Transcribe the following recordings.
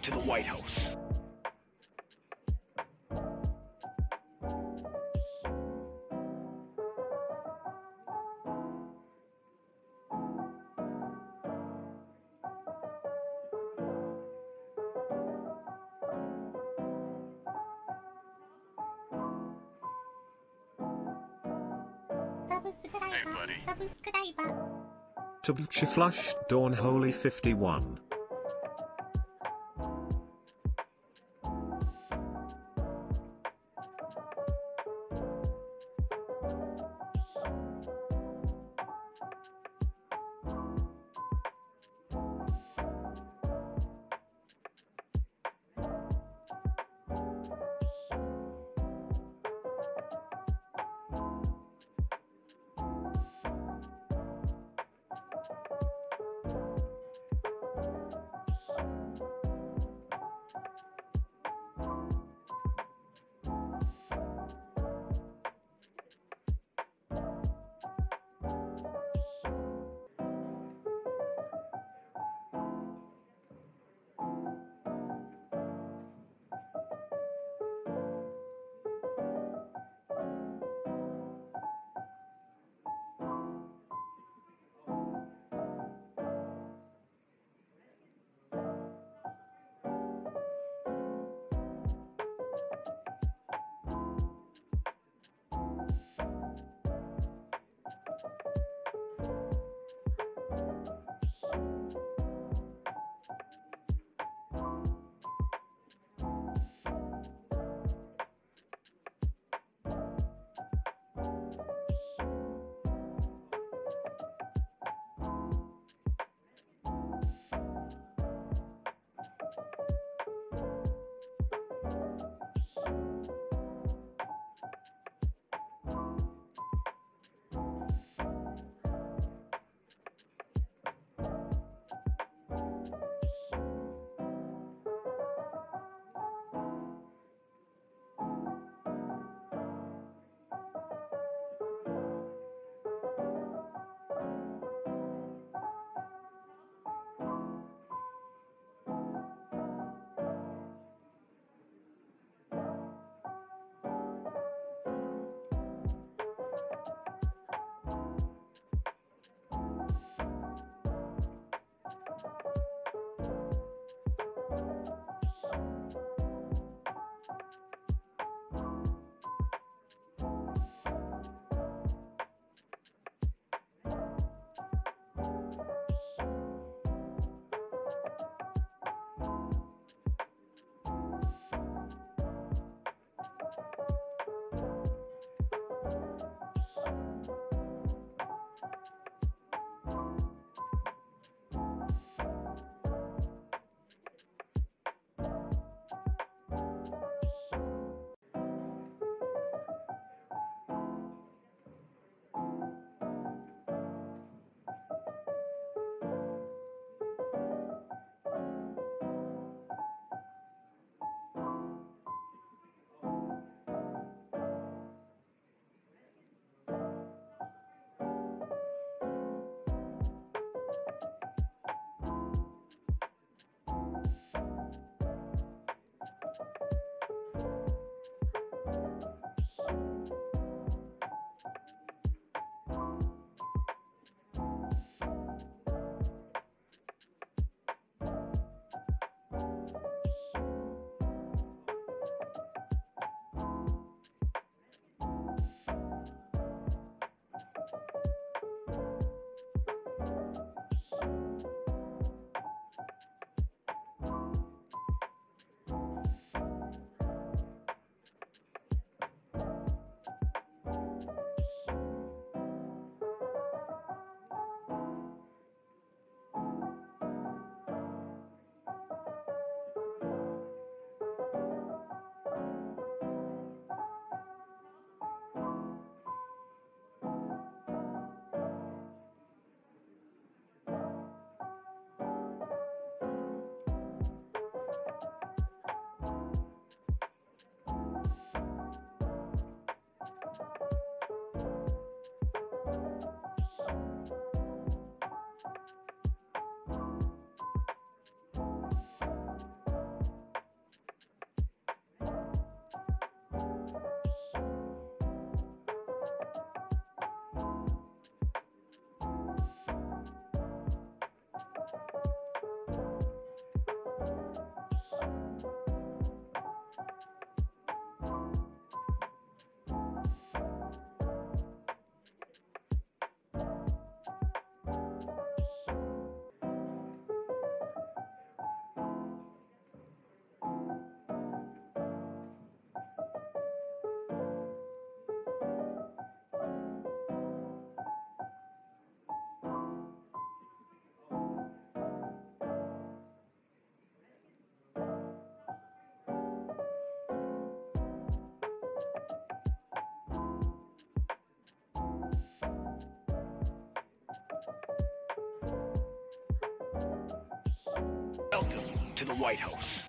to the White House. Hey, buddy. Tabchi Flush Dawn Holy 51. Welcome to the White House.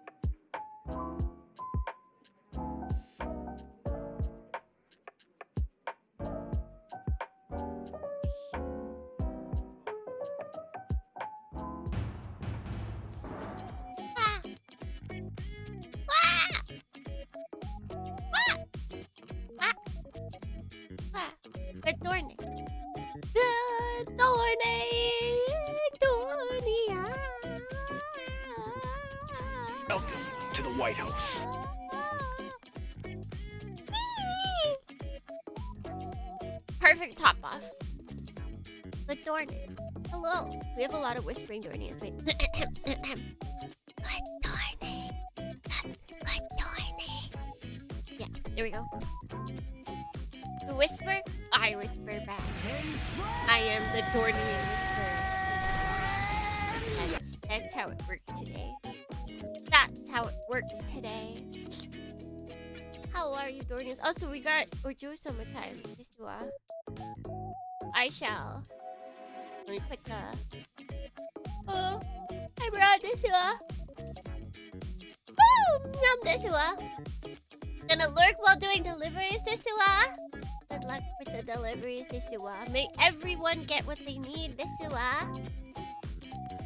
Good morning. Good morning. Dornia. Welcome to the White House. Perfect top off. Good morning. Hello. We have a lot of whispering Dornians. Wait. Good morning. Good morning. Yeah, there we go. You whisper, I whisper back. I am the Dornian whisperer. That's how it works today. That's how it works today. How are you, Dornians? Also, we're doing summertime. I shall. Let me put the. Oh, I brought this one. Boom! Yum, this one. Gonna lurk while doing deliveries, this one. Good luck with the deliveries, this one. May everyone get what they need, this one.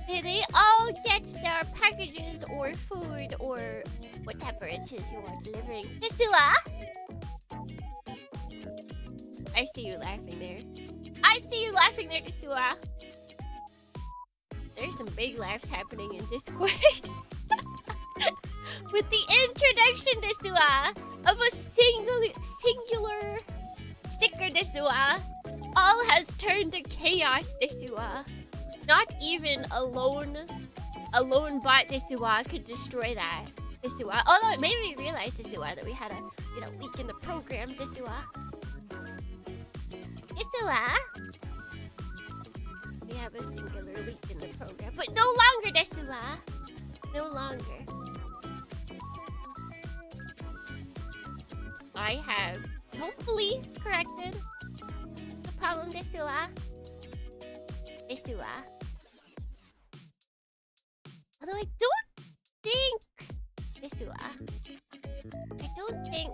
May they all get their packages or food or whatever it is you are delivering. This one. I see you laughing there. I see you laughing there, Desua. There's some big laughs happening in Discord. With the introduction, Desua, of a singular sticker, Desua, all has turned to chaos, Desua. Not even a lone bot, Desua, could destroy that, Desua. Although it made me realize, Desua, that we had a leak in the program, Desua. Desua? We have a singular leak in the program, but no longer, Desua. No longer. I have hopefully corrected the problem, Desua. Desua. Although I don't think, Desua, I don't think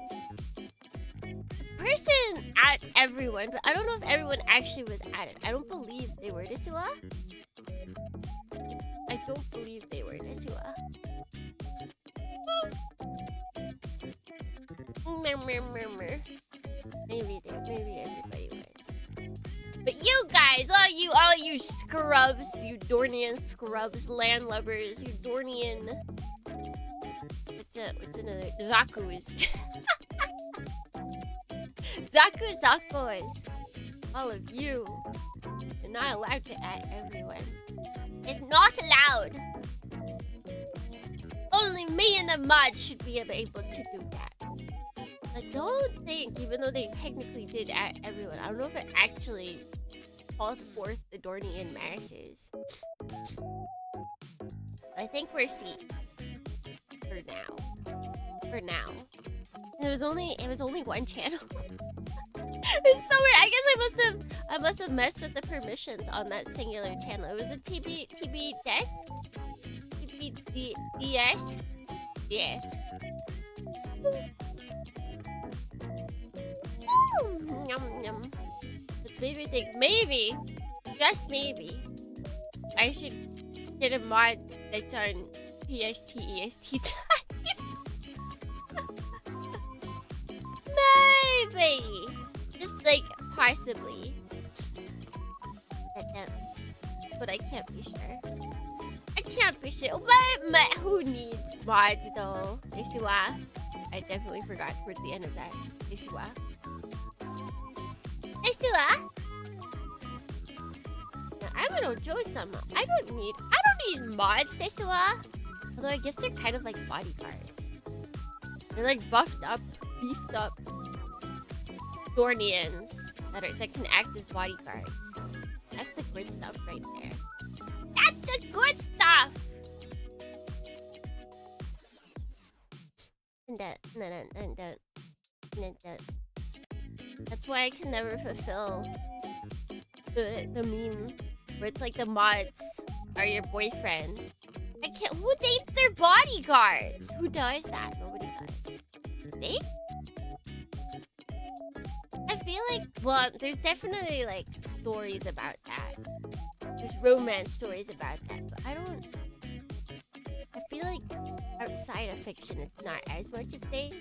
the person at everyone, but I don't know if everyone actually was at it. I don't believe they were, Desua. I don't believe they were, Desua. Maybe everybody was. But you guys, all you scrubs, you Dornian scrubs, landlubbers, you Dornian. What's another? Zaku's. Zaku's. All of you. You're not allowed to at everyone. It's not allowed. Only me and the mods should be able to do that. I don't think, even though they technically did at everyone, I don't know if it actually called forth the Dornian masses. I think we're safe for now. For now. It was only one channel. It's so weird. I guess I must have messed with the permissions on that singular channel. It was a TB desk. DS. Yes. Yum yum. It's made me think maybe, just maybe, I should get a mod that's on PST EST time. Maybe. Just like possibly. But I can't be sure. I can't be sure. But who needs mods though? Desua. I definitely forgot towards the end of that. Desua. Desua. I'm gonna enjoy some. I don't need mods, Desua. Although I guess they're kind of like bodyguards. They're like beefed up Dornians that can act as bodyguards. That's the good stuff right there. That's the good stuff. That's why I can never fulfill the meme where it's like the mods are your boyfriend. I can't. Who dates their bodyguards? Who does that? Nobody does. They? I feel like, well, there's definitely like stories about that. There's romance stories about that, but I feel like outside of fiction, it's not as much a thing.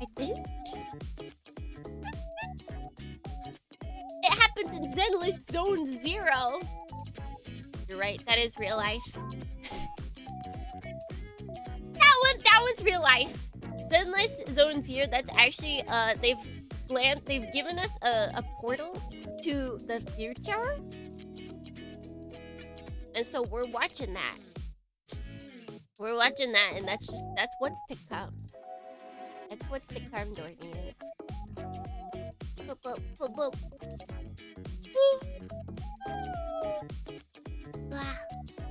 I think. It happens in Zenless Zone 0. You're right, that is real life. That one's real life. Zenless Zone 0, that's actually, they've given us a portal to the future. And so we're watching that. We're watching that, and that's what's to come. That's what's to come, Dornians. Boop, boop, boop, boop.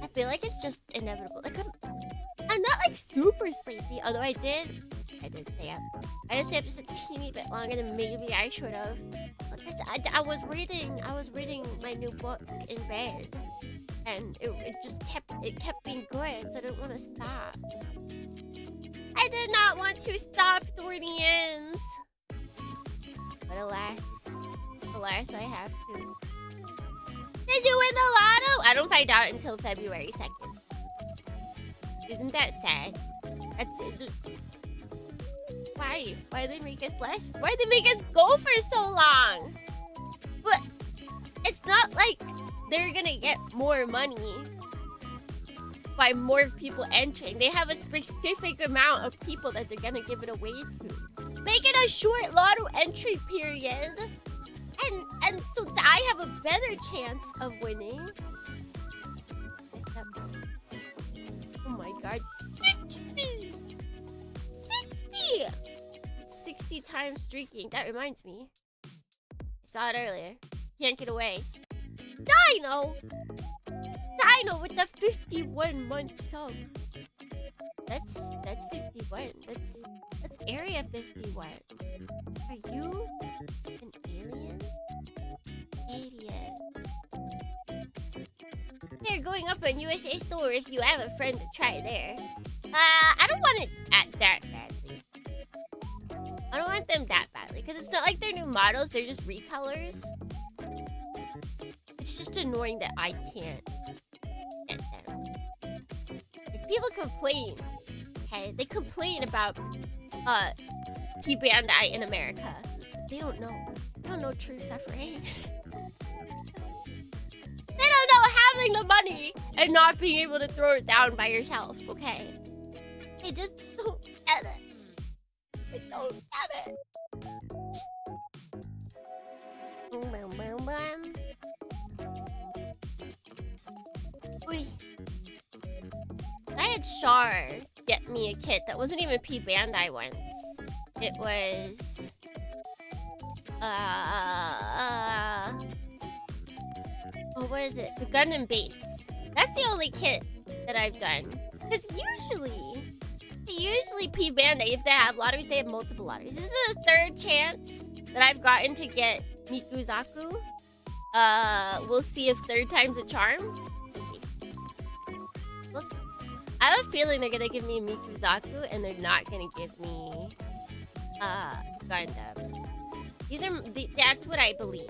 I feel like it's just inevitable. Like I'm not like super sleepy, although I did stay up. I did stay up just a teeny bit longer than maybe I should have. I was reading my new book in bed, and it kept being good, so I didn't want to stop. I did not want to stop, Thornians. But alas, I have to. Did you win the lotto? I don't find out until February 2nd. Isn't that sad? That's it. Why? Why they make us less? Why they make us go for so long? But it's not like they're gonna get more money by more people entering. They have a specific amount of people that they're gonna give it away to. Make it a short lotto entry period. And so that I have a better chance of winning. Oh my god, 60! 60! 60 times streaking. That reminds me. I saw it earlier. Can't get away. Dino with the 51-month sub. That's 51. That's Area 51. Are you an alien? Alien. They're going up on USA Store if you have a friend to try there. I don't want it that badly. I don't want them that badly, because it's not like they're new models, they're just recolors. It's just annoying that I can't get them. Like, people complain, okay? They complain about P-Bandai in America. They don't know true suffering. They don't know having the money and not being able to throw it down by yourself, okay? They just don't get it. They don't get it. Boom, boom, boom, boom. Wait. I had Char get me a kit that wasn't even P-Bandai once. It was... oh, what is it? The Gundam base. That's the only kit that I've done. Because usually P-Bandai, if they have lotteries, they have multiple lotteries. This is the third chance that I've gotten to get Mikuzaku. We'll see if third time's a charm. We'll see. I have a feeling they're gonna give me Mikuzaku and they're not gonna give me Gundam. That's what I believe.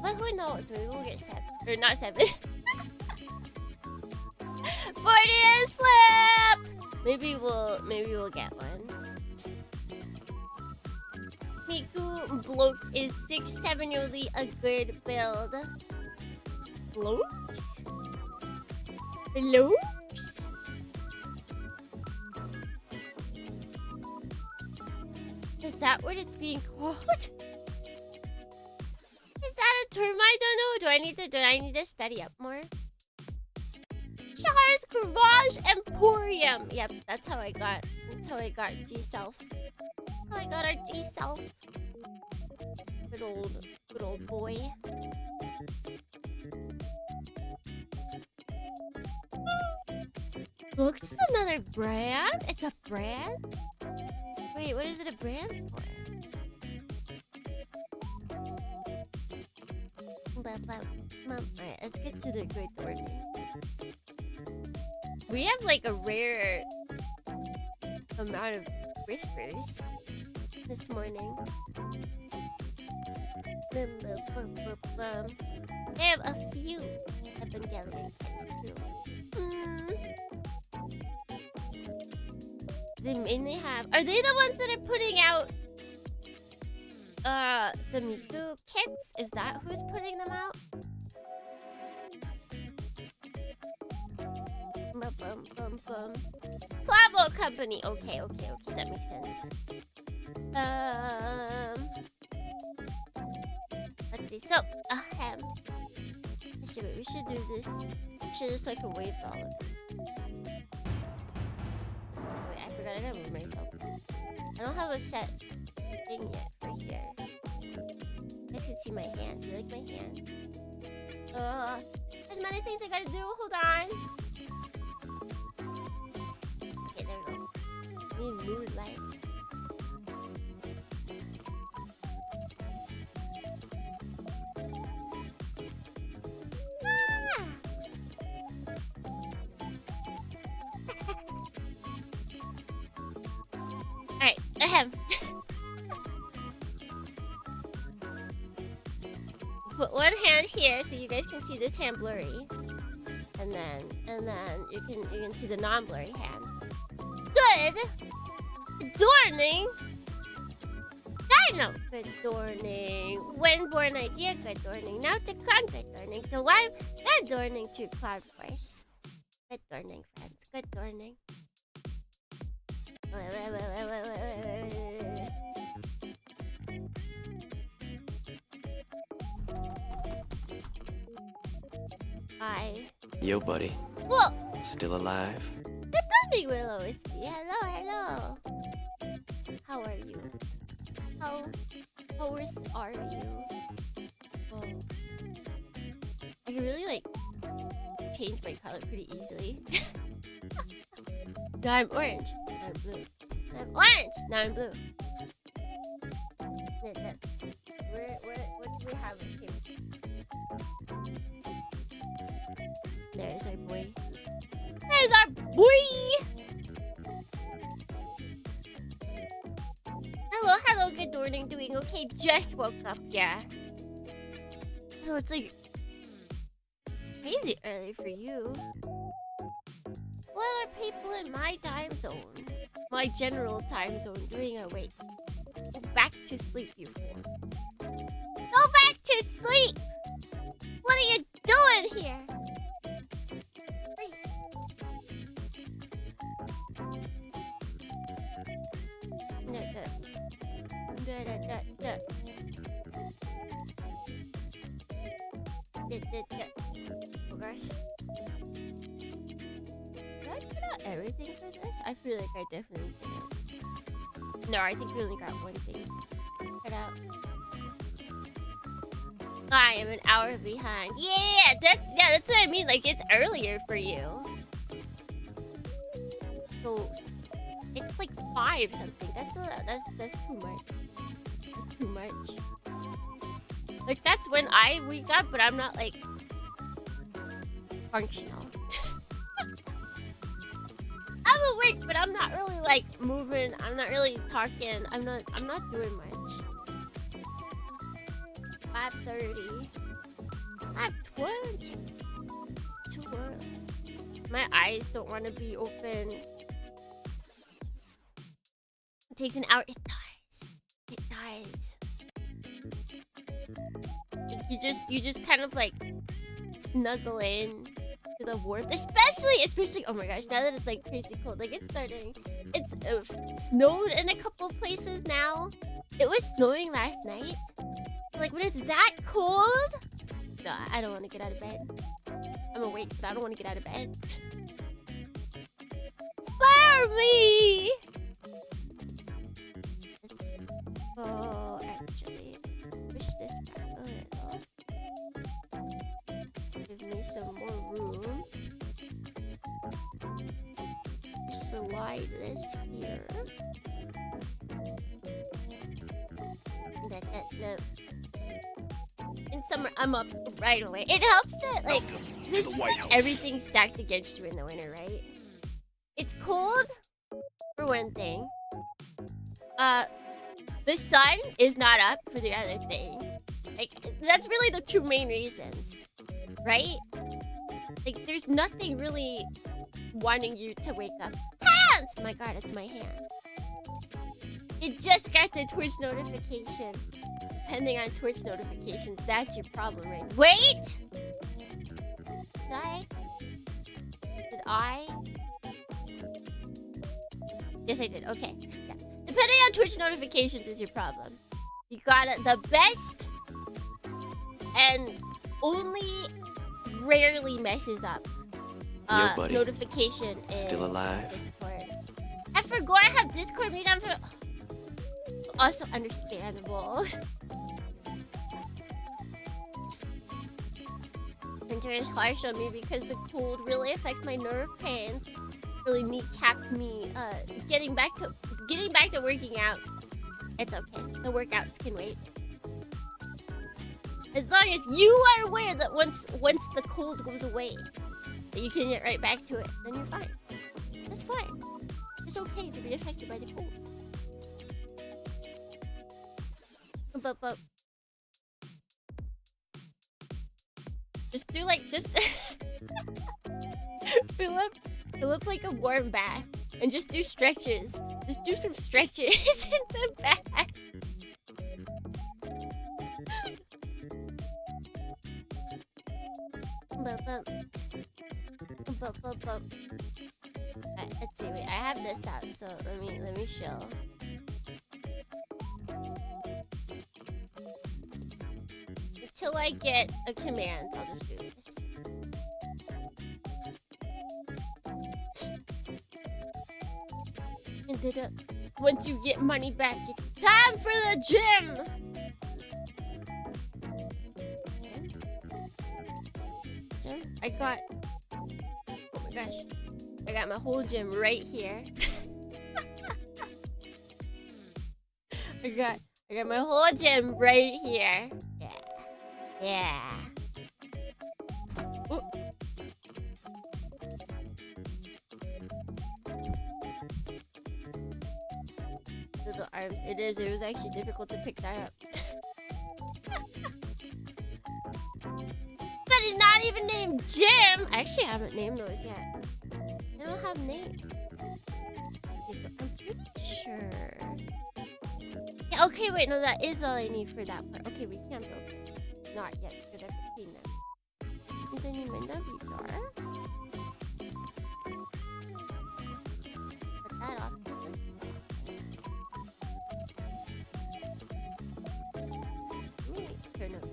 But who knows? Maybe we'll get 7. Or not 7. 40 and slip! Maybe we'll get one. Miku Blokes is 6-7-yearly a good build. Blokes? Blokes? Is that what it's being called? Is that a term I don't know? Do I need to study up more? Char's Garage Emporium. Yep, that's how I got G-Self. How I got our G-Self. Good old boy. Look, this is another brand? It's a brand? Wait, what is it a brand for? Alright, let's get to the Great Order. We have like a rare amount of whispers this morning. Bum, bum, bum, bum, bum. They have a few Evangelion kits too. They mainly have. Are they the ones that are putting out the Miku kits? Is that who's putting them out? Bum, bum, bum, bum. LuKremBo company. Okay, that makes sense. Let's see. So, we should do this. We should just so I can wave all of it. Wait, I forgot I gotta move myself. I don't have a set thing yet for here. You guys can see my hand. Do you like my hand? There's many things I gotta do. Hold on. Okay, there we go. Need mood light. Alright, ahem. Put one hand here so you guys can see this hand blurry. And then you can see the non-blurry hand. Good! Adorning! Dino! Good adorning. When born idea, good adorning. Now to crown, good adorning. To wife, good adorning to cloud force. Good adorning, friends. Good adorning. Hi. Yo, buddy. Whoa! Still alive? Good morning, Willow Wispy. Hello. How are you? How are you? Oh. I can really like change my color pretty easily. Now I'm orange. Now I'm blue. Now I'm orange. Now I'm blue. What do we have here? There's our boy. There's our boy! Hello, good morning. Doing okay? Just woke up, yeah. So it's like crazy early for you. What are people in my time zone? My general time zone doing awake. Go back to sleep, you fool. Go back to sleep! What are you doing here? Oh gosh. Did I put out everything for this? I feel like I definitely didn't. No, I think we only got one thing put out. I am an hour behind. Yeah, that's what I mean. Like it's earlier for you. So it's like 5 something. That's too much. That's too much. Like that's when I wake up, but I'm not like functional. I'm awake, but I'm not really like moving. I'm not really talking. I'm not doing much. 5:30. 5:20. It's too early. My eyes don't want to be open. It takes an hour. It dies. It dies. You just kind of like snuggle in to the warmth, especially. Oh my gosh! Now that it's like crazy cold, like it's starting. It's snowed in a couple places now. It was snowing last night. Like when it's that cold, no, I don't want to get out of bed. I'm awake, but I don't want to get out of bed. Spare me! Let's go. Actually, push this back a little. Give me some more room. Just slide this here. In summer, I'm up right away. It helps that, like, there's the just White like House. everything stacked against you in the winter, right? It's cold, for one thing. The sun is not up for the other thing. Like, that's really the two main reasons, right? Like, there's nothing really wanting you to wake up. Hands! My god, it's my hand. You just got the Twitch notification. Depending on Twitch notifications, that's your problem, right? Wait! Did I? Yes, I did. Okay. Yeah. Depending on Twitch notifications is your problem. You got it. The best and only rarely messes up Yo, buddy. notification is Still alive? Discord. I forgot I have Discord made on for... Also understandable. Winter is harsh on me because the cold really affects my nerve pains. Really kneecapped me. Getting back to working out. It's okay. The workouts can wait. As long as you are aware that once the cold goes away, that you can get right back to it, then you're fine. That's fine. It's okay to be affected by the cold. But just fill up like a warm bath and just do stretches. Just do some stretches in the bath. Let's see. Wait, I have this out, so let me show. Until I get a command, I'll just do this. And then, once you get money back, it's time for the gym! So, I got... Oh my gosh. I got my whole gym right here. I got my whole gym right here. Yeah. Ooh. Little arms. It is. It was actually difficult to pick that up. But it's not even named Jim. I actually haven't named those yet. They don't have names. Okay, but I'm pretty sure. Yeah, okay, wait. No, that is all I need for that part. Okay, we can't build it. Not yet, because I have to clean them. Means I need my W jar. Put that off. Turn up.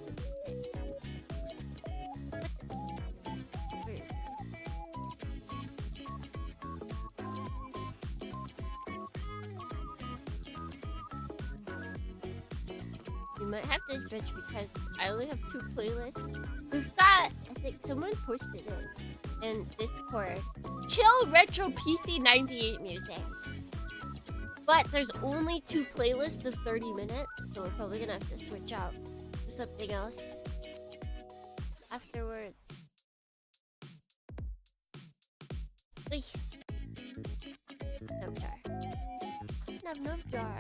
We might have to switch because I only have 2 playlists. We've got, I think someone posted it in Discord. Chill Retro PC 98 music. But there's only 2 playlists of 30 minutes, so we're probably gonna have to switch out to something else afterwards. Oy. No jar. No jar.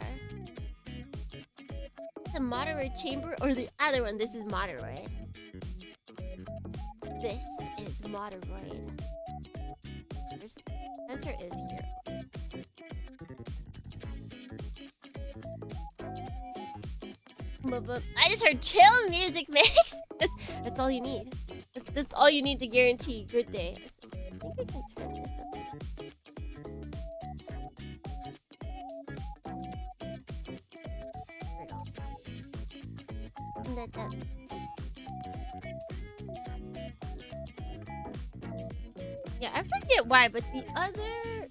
The Moderoid chamber or the other one? This is Moderoid. This is Moderoid. There's center is here. But I just heard chill music mix. That's all you need. That's all you need to guarantee good day. I think I can turn this up. Yeah, I forget why, but the other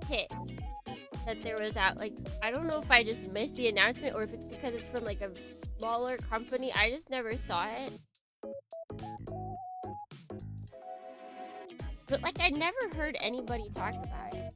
hit that there was out, like, I don't know if I just missed the announcement or if it's because it's from like a smaller company. I just never saw it. But like, I never heard anybody talk about it.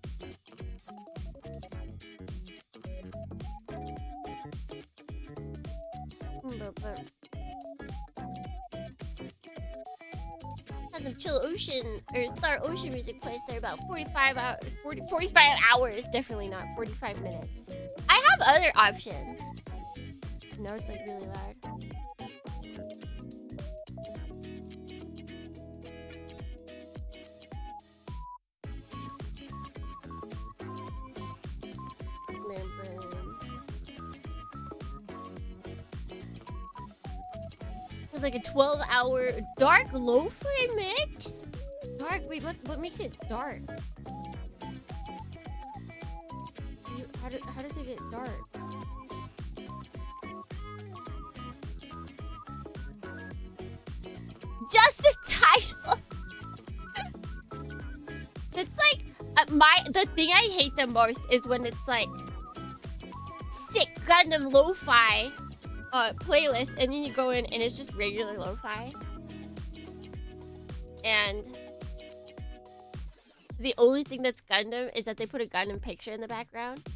Had some chill ocean or Star Ocean music plays there about 45 hours. Definitely not 45 minutes. I have other options. No, it's like really loud. It's like a 12-hour dark lo-fi mix? Dark? Wait, what makes it dark? How does it get dark? Just the title! It's like, the thing I hate the most is when it's like sick Gundam lo-fi playlist, and then you go in and it's just regular lo-fi, and the only thing that's Gundam is that they put a Gundam picture in the background.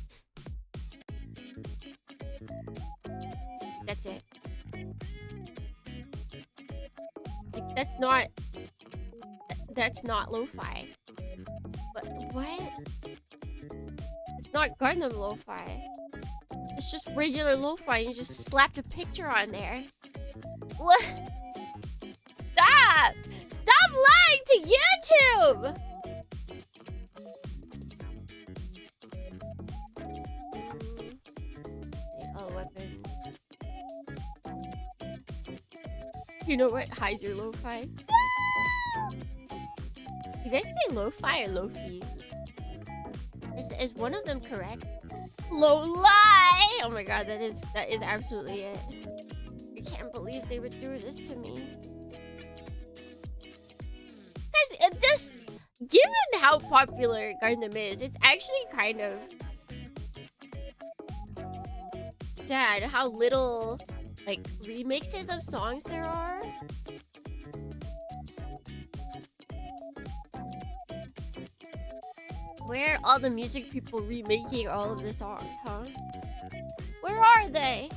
That's it. Like, that's not lo-fi. But what? It's not Gundam lo-fi. It's just regular lo-fi. You just slapped a picture on there. What? Stop! Stop lying to YouTube! All weapons. You know what? Heiser lo-fi. You guys say lo-fi or lo-fi? Is one of them correct? Low-lie! Oh my god, that is absolutely it. I can't believe they would do this to me. Guys, it just, given how popular Gundam is, it's actually kind of sad how little, like, remixes of songs there are. Where are all the music people remaking all of the songs, huh? Where are they?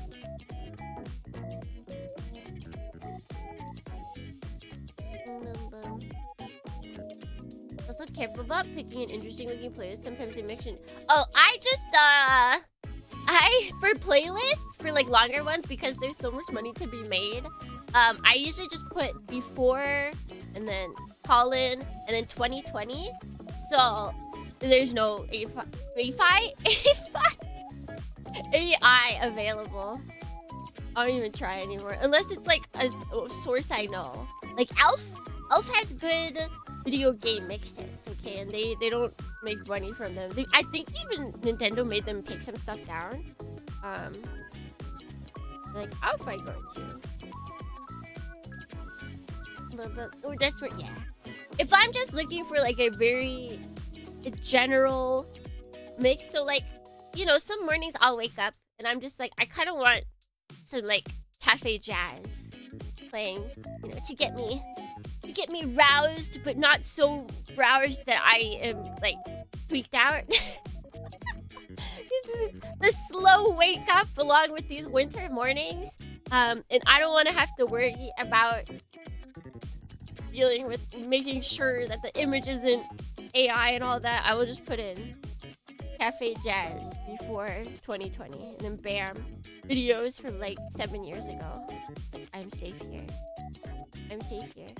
Also careful about picking an interesting looking playlist. Sometimes they mention... Oh, for playlists, for like longer ones, because there's so much money to be made, I usually just put before, and then colon, and then 2020. So... there's no AI available. I don't even try anymore. Unless it's like a source I know. Like Elf has good video game mixes, okay? And they don't make money from them. I think even Nintendo made them take some stuff down. Like Elf I go to. Or that's where, yeah. If I'm just looking for like a very... a general mix, so like, you know, some mornings I'll wake up and I'm just like, I kind of want some like cafe jazz playing, you know, to get me roused, but not so roused that I am like tweaked out. It's the slow wake up along with these winter mornings, and I don't want to have to worry about dealing with making sure that the image isn't AI and all that. I will just put in cafe jazz before 2020, and then bam, videos from like 7 years ago. I'm safe here. I'm safe here.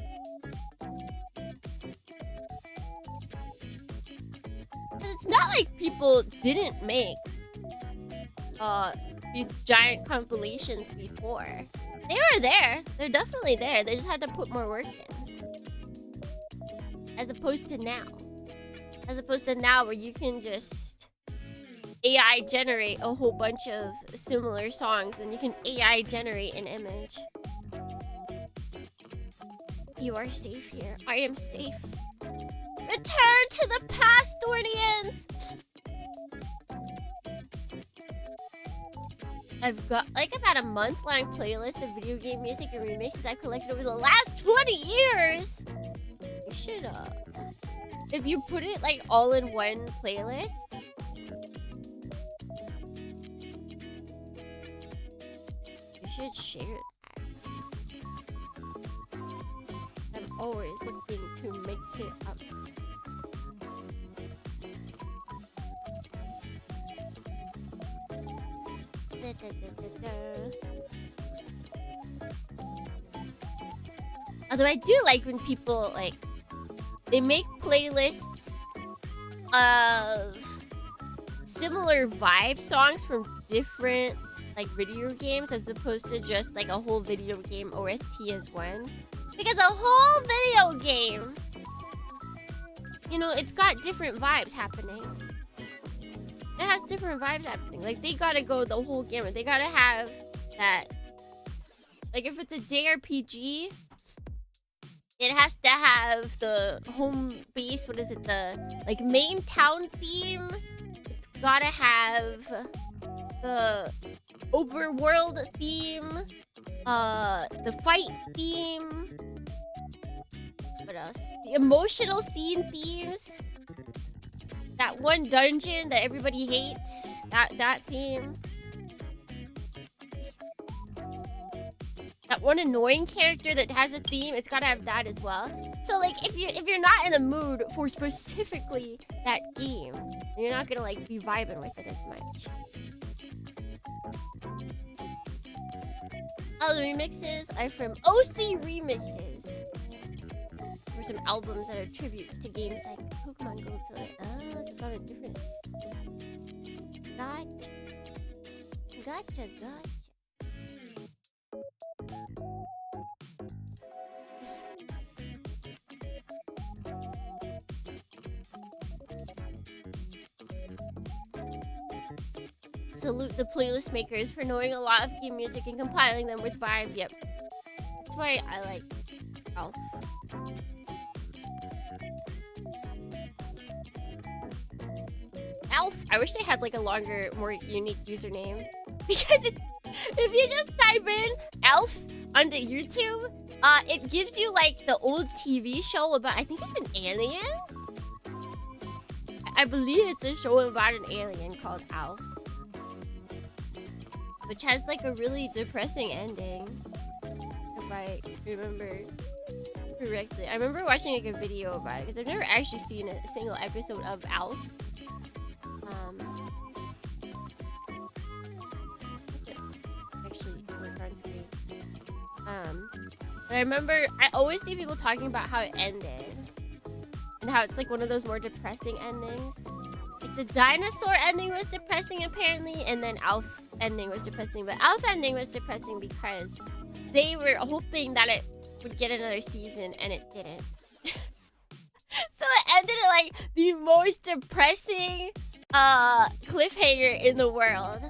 It's not like people didn't make these giant compilations before. They were there. They're definitely there. They just had to put more work in. As opposed to now. As opposed to now where you can just AI generate a whole bunch of similar songs, and you can AI generate an image. You are safe here. I am safe. Return to the past, Dornians! I've had a month-long playlist of video game music and remixes I've collected over the last 20 years! You should, if you put it, like, all in one playlist... you should share that. always looking to mix it up. Although I do like when people like they make playlists of similar vibe songs from different like video games as opposed to just like a whole video game OST as one. Because a whole video game, you know, it's got different vibes happening. It has different vibes happening. Like, they gotta go the whole gamut. They gotta have that. Like, if it's a JRPG, it has to have the home base, what is it, the, like, main town theme. It's gotta have the overworld theme. The fight theme. What else? The emotional scene themes. That one dungeon that everybody hates. That theme. That one annoying character that has a theme, it's gotta have that as well. So like if you're not in the mood for specifically that game, you're not gonna like be vibing with it as much. All the remixes are from OC Remixes. For some albums that are tributes to games like Pokemon Gold. So like, oh, it's on a different. Gotcha. Salute the playlist makers for knowing a lot of game music and compiling them with vibes. Yep. That's why I like Alf. Alf. I wish they had like a longer, more unique username. Because it's, if you just type in Alf onto YouTube, it gives you like the old TV show about, I think it's an alien? I believe it's a show about an alien called Alf. Which has like a really depressing ending. If I remember correctly. I remember watching like a video about it because I've never actually seen a single episode of Alf. Actually look on screen. But I remember I always see people talking about how it ended. And how it's like one of those more depressing endings. Like the dinosaur ending was depressing apparently, and then Alf ending was depressing. But Alf ending was depressing because they were hoping that it would get another season and it didn't. So it ended at like the most depressing cliffhanger in the world.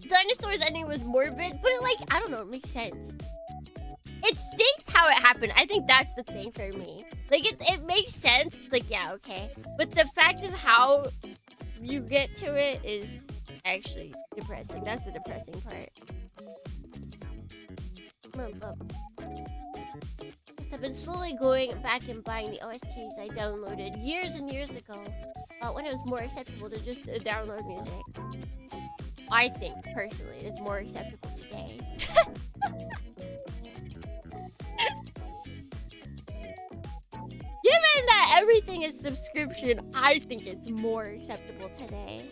Dinosaur's ending was morbid, but it like, I don't know, it makes sense. It stinks how it happened. I think that's the thing for me. Like, it makes sense. It's like, yeah, okay. But the fact of how you get to it is actually depressing. That's the depressing part. Yes, I've been slowly going back and buying the OSTs I downloaded years and years ago. When it was more acceptable to just download music. I think, personally, it is more acceptable today. Given that everything is subscription, I think it's more acceptable today.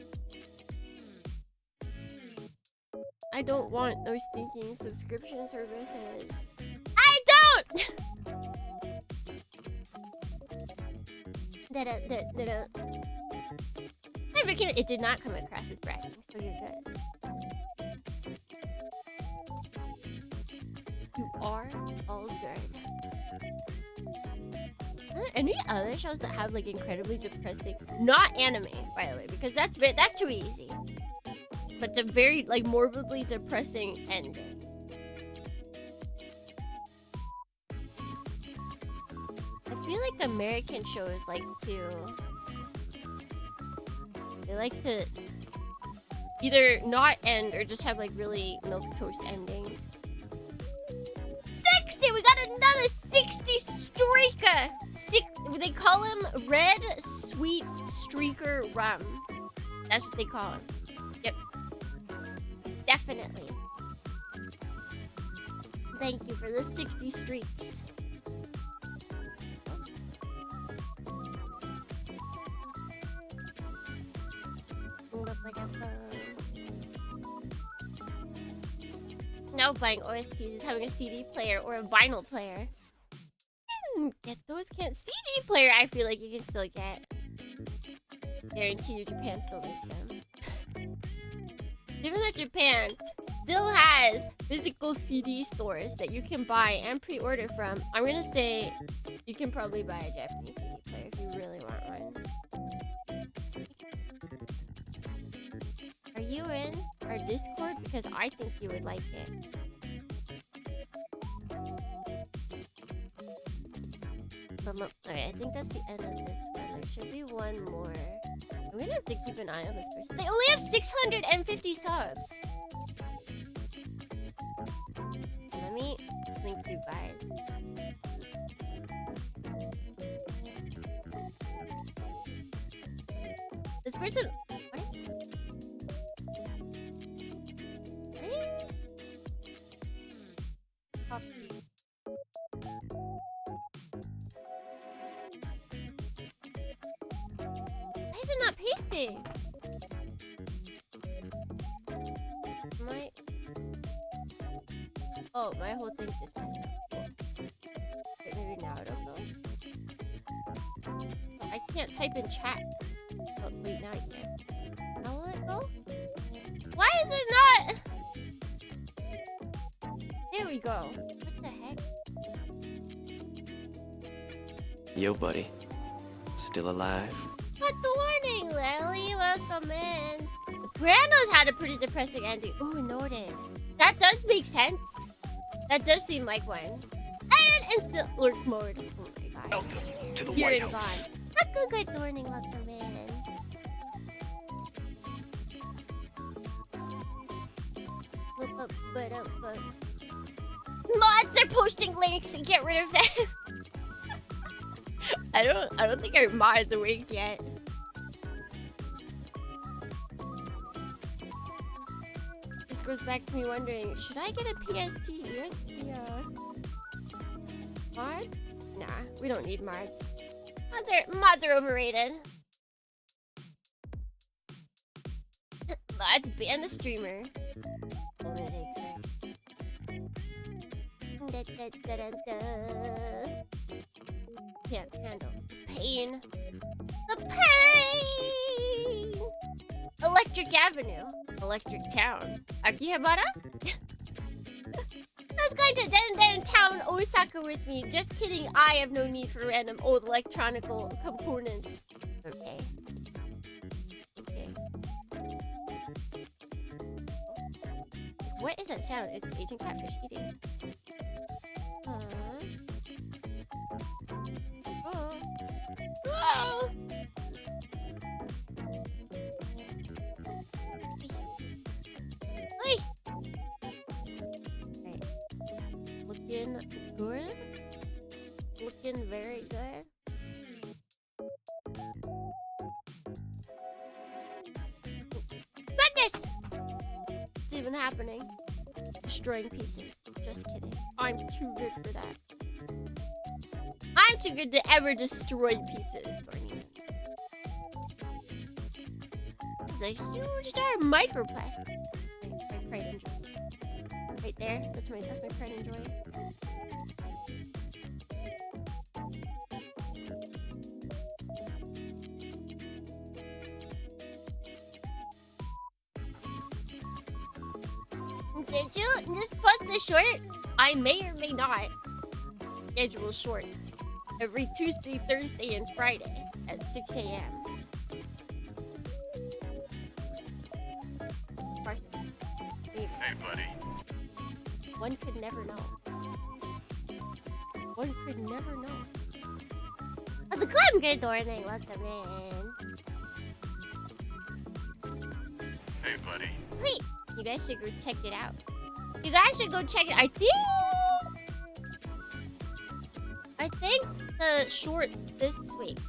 I don't want those stinking subscription services. I don't! It did not come across as bragging, so you're good. You are all good. Are there any other shows that have like incredibly depressing, not anime, by the way, because that's too easy. But the very like morbidly depressing ending. I feel like American shows like to. They like to either not end or just have like really milquetoast endings. 60! We got another 60 streaker! They call him Red Sweet Streaker Rum. That's what they call him. Yep. Definitely. Thank you for the 60 streaks. Look like a phone. Now buying OSTs is having a CD player or a vinyl player. Get those CD player. I feel like you can still get. Guarantee you Japan still makes them. Given that Japan still has physical CD stores that you can buy and pre-order from, I'm gonna say you can probably buy a Japanese CD player if you really want one. Are you in our Discord? Because I think you would like it. Okay, I think that's the end of this one. There should be one more. I'm gonna have to keep an eye on this person. They only have 650 subs. Let me link you guys. This person. Copy. Why is it not pasting? Oh, my whole thing's just messed up. Wait, maybe now it'll go. I can't type in chat. Oh, wait, now I can. How will it go? Why is it not? There we go. What the heck? Yo, buddy. Still alive? Good morning, Lily. Welcome in. The Sopranos had a pretty depressing ending. Oh, noted. That does make sense. That does seem like one. And instant lurk mode. Oh my god. Welcome to the You're White gone. House. Good morning, welcome in. Mods are posting links. Get rid of them. I don't think our mods are awake yet. This goes back to me wondering, should I get a PST USB mod? Nah, we don't need mods. Mods are overrated. Mods ban the streamer. Can't handle the pain. The pain! Electric Avenue. Electric Town. Akihabara? Let's go to downtown Osaka with me. Just kidding, I have no need for random old electronical components. Okay. Okay. What is that sound? It's Agent Catfish eating. Oh. Oh. Oi. Right. Looking good. Looking very good. Goodness! What's even happening? Destroying pieces. Just kidding. I'm too good for that. I'm too good to ever destroy pieces. It's a huge jar of microplastic. My pride and joy. Right there. That's my pride and joy. Did you just post a short? I may or may not schedule shorts every Tuesday, Thursday, and Friday at 6 a.m. Hey, buddy. One could never know. One could never know. What's the club? Good morning. Welcome in. Hey, buddy. Wait, you guys should go check it out. You guys should go check it. I think the short this week,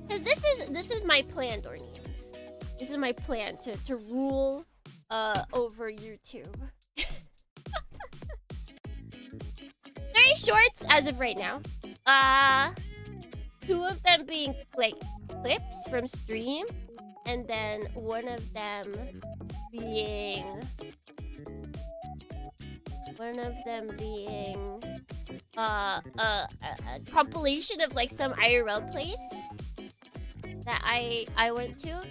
because this is my plan, Dornians. This is my plan to rule over YouTube. 3 shorts as of right now. 2 of them being like clips from stream, and then one of them being a compilation of like some IRL place that I went to.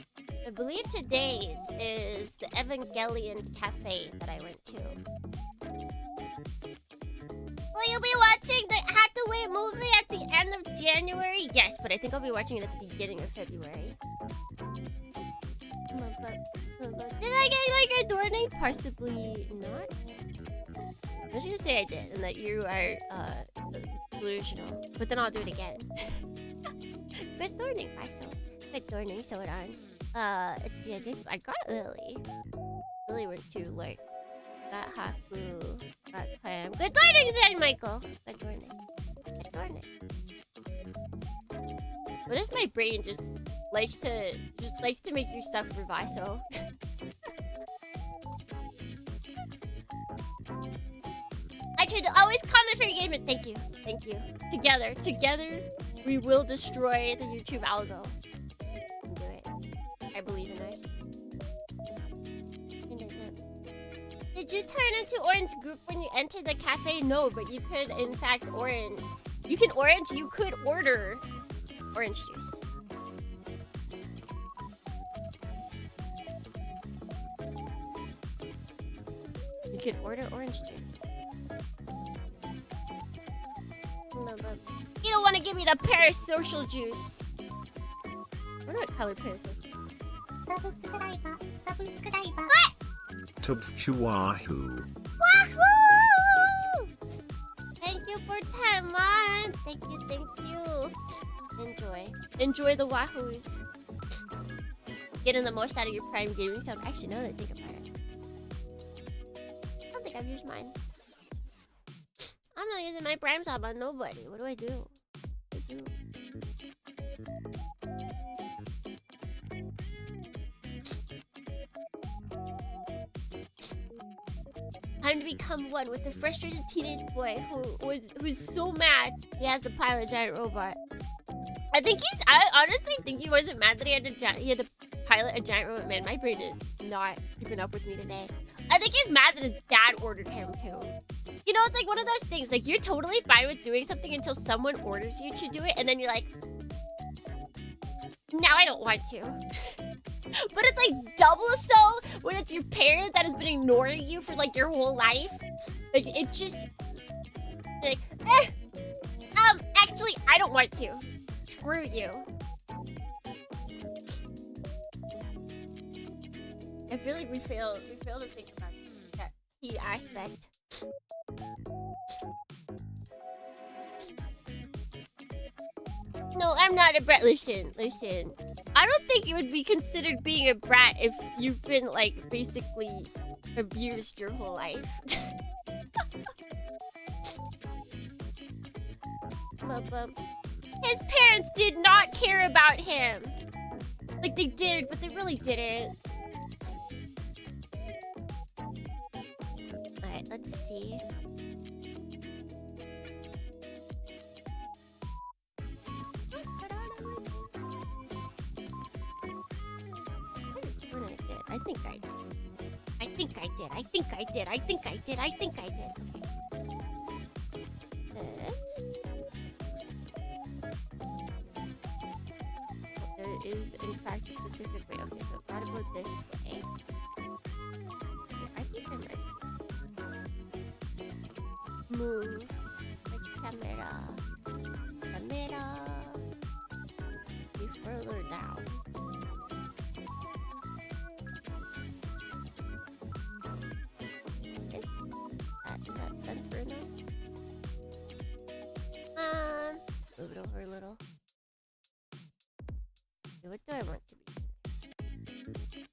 I believe today's is the Evangelion Cafe that I went to. Will you be watching the Hathaway movie at the end of January? Yes, but I think I'll be watching it at the beginning of February. Did I get like adorning? Possibly not. I'm just gonna say I did, and that you are delusional. But then I'll do it again. Good adorning, Faisal. Good adorning, Sodan. Let's see, I got Lily. Lily went to like got Haku, got Clam. Good adorning, Zen Michael. Good adorning. Good adorning. What if my brain just likes to make you stuff for Viso? I tried to always comment for engagement. Thank you. Thank you. Together, we will destroy the YouTube algo. We can do it. I believe in us. Did you turn into orange group when you entered the cafe? No, but you could, in fact, orange. You could order orange juice. You could order orange juice. You don't want to give me the parasocial juice. I wonder what color parasocial. What? Tubchuahu. Wahoo! Thank you for 10 months. Thank you. Enjoy the wahoos. Getting the most out of your Prime gaming sound. Actually, now that I think about it, I don't think I've used mine. I'm not using my Prime sound on nobody. What do I do? Time to become one with the frustrated teenage boy who's so mad he has to pilot a giant robot. I honestly think he wasn't mad that he had to pilot a giant robot. Man, my brain is not keeping up with me today. I think he's mad that his dad ordered him to. You know, it's like one of those things. Like, you're totally fine with doing something until someone orders you to do it, and then you're like, now I don't want to. But it's like double so when it's your parent that has been ignoring you for like your whole life. Like, it just like, actually, I don't want to. Screw you. I feel like we fail to think about that key aspect. No, I'm not a brat. Listen. I don't think you would be considered being a brat if you've been, like, basically abused your whole life. His parents did not care about him. Like, they did, but they really didn't. Alright, let's see. I think I did. There is, in fact, a specific way. Okay, so gotta go this way. Okay, I think I'm ready. Move the camera. Be further down. Move it over a little. Okay, what do I want to be?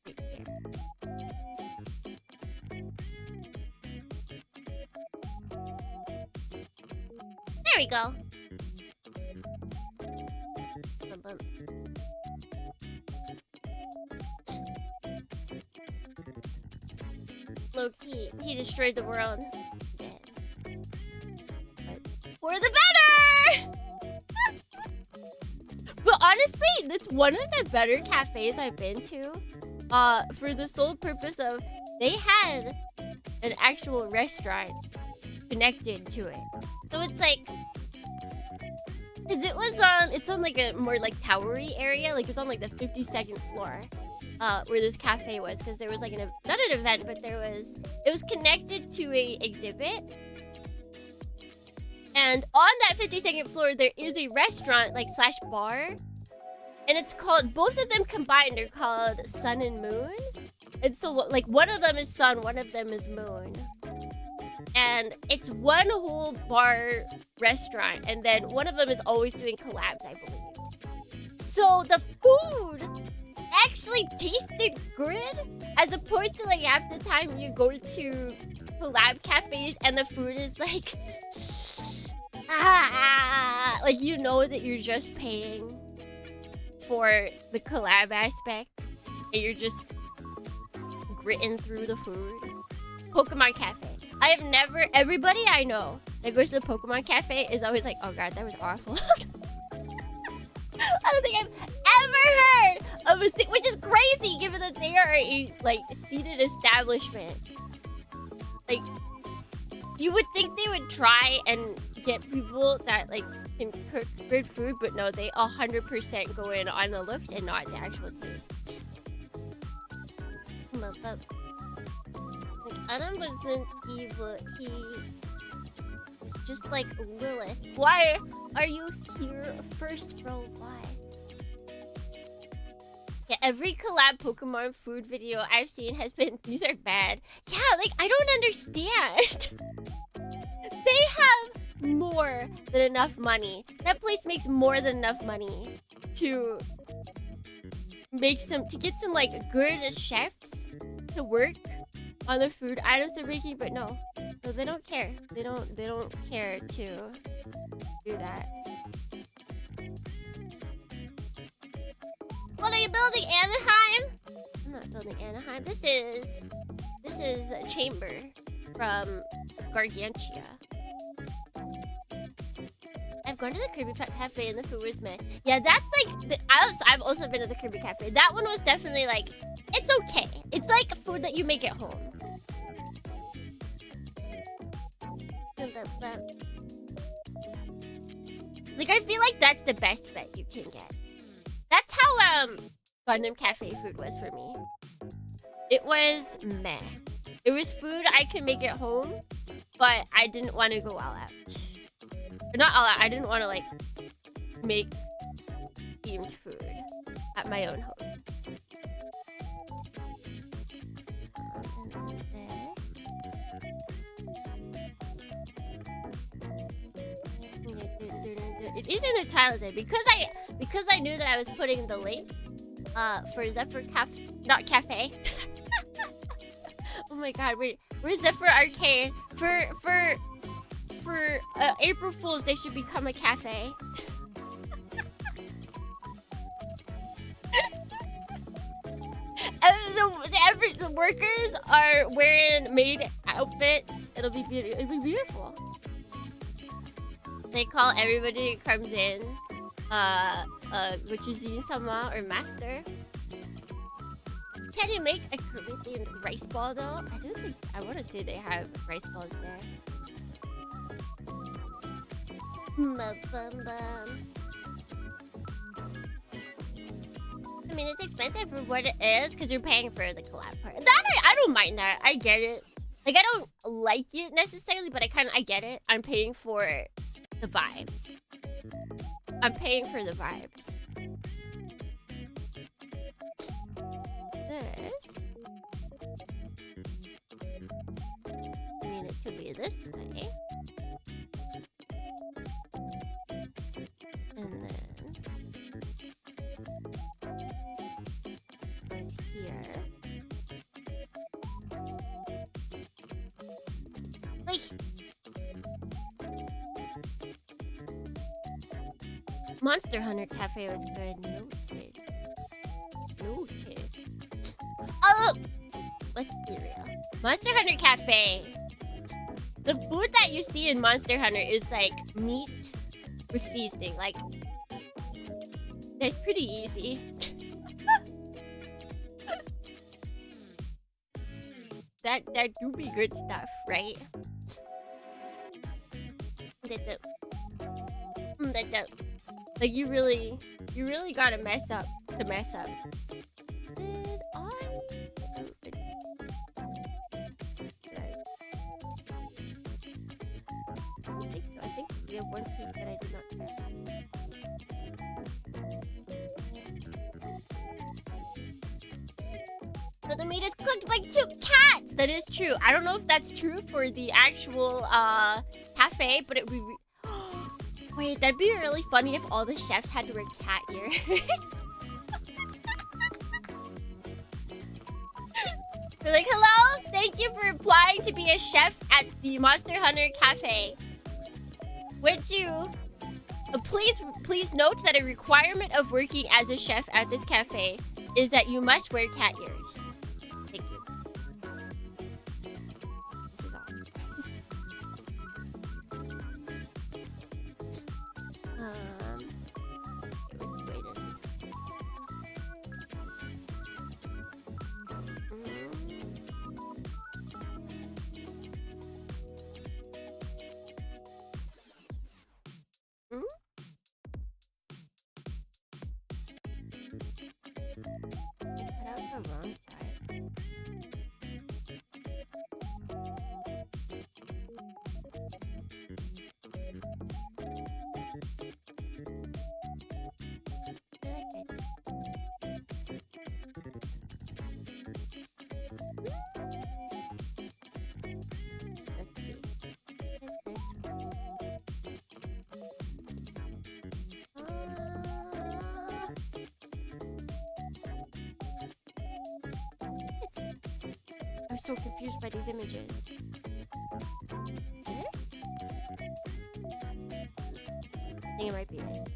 Right there. There we go. Bum. he destroyed the world. Dead. But for the better! But honestly, that's one of the better cafes I've been to. For the sole purpose of they had an actual restaurant connected to it. So it's like, cause it's on like a more like towery area. Like it's on like the 52nd floor, where this cafe was. Cause there was like not an event, but it was connected to a exhibit. And on that 52nd floor, there is a restaurant like slash bar. And it's called, both of them combined are called Sun and Moon. And so like one of them is sun, one of them is moon. And it's one whole bar restaurant. And then one of them is always doing collabs, I believe. So the food actually tasted good. As opposed to like half the time you go to collab cafes and the food is like... like you know that you're just paying for the collab aspect and you're just gritting through the food. Pokemon Cafe. I have never, everybody I know that goes to the Pokemon Cafe is always like, oh god, that was awful. I don't think I've ever heard of a, which is crazy given that they are a like seated establishment. Like, you would think they would try and get people that like can cook good food, but no, they 100% go in on the looks and not the actual taste. Like, Adam wasn't evil, he was just like Lilith. Why are you here first, bro? Why? Yeah, every collab Pokemon food video I've seen has been, these are bad. Yeah, like, I don't understand. They have more than enough money. That place makes more than enough money to make to get some like good chefs to work on the food items they're making, but no, they don't care. They don't care to do that. What are you building, Anaheim? I'm not building Anaheim. This is a chamber from Gargantia. I've gone to the Kirby Cafe and the food was meh. Yeah, that's like I've also been to the Kirby Cafe. That one was definitely like, it's okay. It's like food that you make at home. Like, I feel like that's the best bet you can get. That's how Gundam Cafe food was for me. It was meh. It was food I could make at home, but I didn't want to go all out. Or not all out, I didn't want to like make themed food at my own home. It is in a child day because I knew that I was putting the link for Zephyr not Cafe. Oh my god, wait, where's Zephyr Arcade? For April Fools, they should become a cafe. And the workers are wearing maid outfits. It'll be beautiful. They call everybody who comes in, Wichuzin-sama or master. Can you make a Kirby-themed rice ball though? I don't think, I want to say they have rice balls there. I mean, it's expensive for what it is because you're paying for the collab part. That I don't mind that. I get it. Like, I don't like it necessarily, but I get it. I'm paying for the vibes. I'm paying for the vibes. This. I mean, it could be this way. And then goes here. Wait. Monster Hunter Cafe was good. No kid. No kid. Oh, let's be real. Monster Hunter Cafe. The food that you see in Monster Hunter is like meat with seasoning. Like, that's pretty easy. that do be good stuff, right? Like you really gotta mess up to mess up. Did I? I don't think so. I think we have one piece that I did not check. So the meat is cooked by cute cats. That is true. I don't know if that's true for the actual cafe, but it would be. Wait, that'd be really funny if all the chefs had to wear cat ears. They're like, hello, thank you for applying to be a chef at the Monster Hunter Cafe. Would you please note that a requirement of working as a chef at this cafe is that you must wear cat ears. Thank you. This is all. Which way does this go? I cut out the wrong side. Let's see. What is this one? I'm so confused by these images. This? I think it might be this.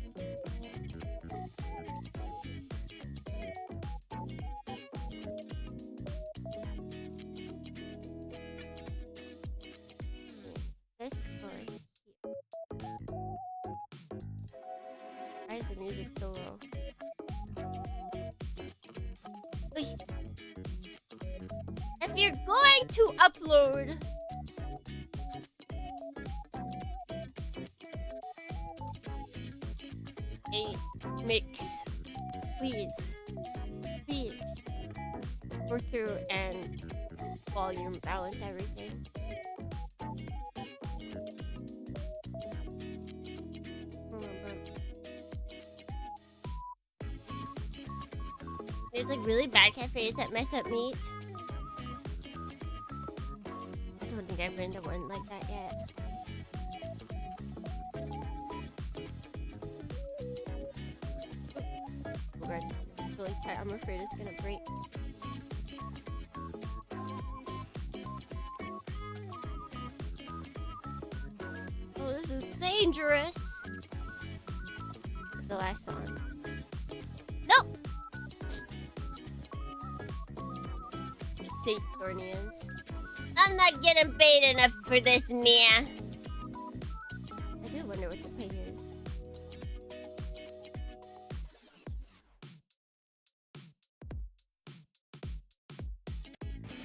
This color here. Why is the music so low? If you're going to upload a mix, please go through and volume balance everything. There's like really bad cafes that mess up meat. I don't think I've been to one like that yet. Oh god, this is really tight. I'm afraid it's gonna break. Oh, this is dangerous. The last song. Nope. You're safe, Thornians. I'm not getting paid enough for this, Nia. I do wonder what the pay is.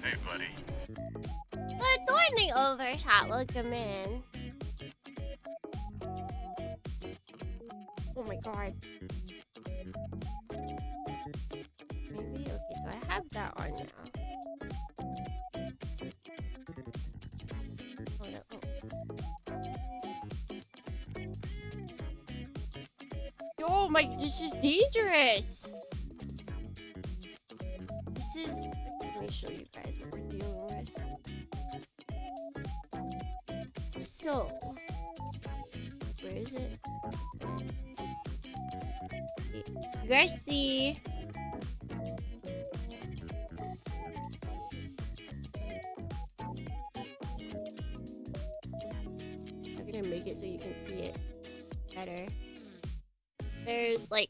Hey, buddy. The Thorny overshot. Welcome in. Oh my god. Maybe? Okay, so I have that on now. Oh no. Oh my, this is dangerous. This is, let me show you guys what we're dealing with. So, where is it? You guys see? I'm gonna make it so you can see it better. There's like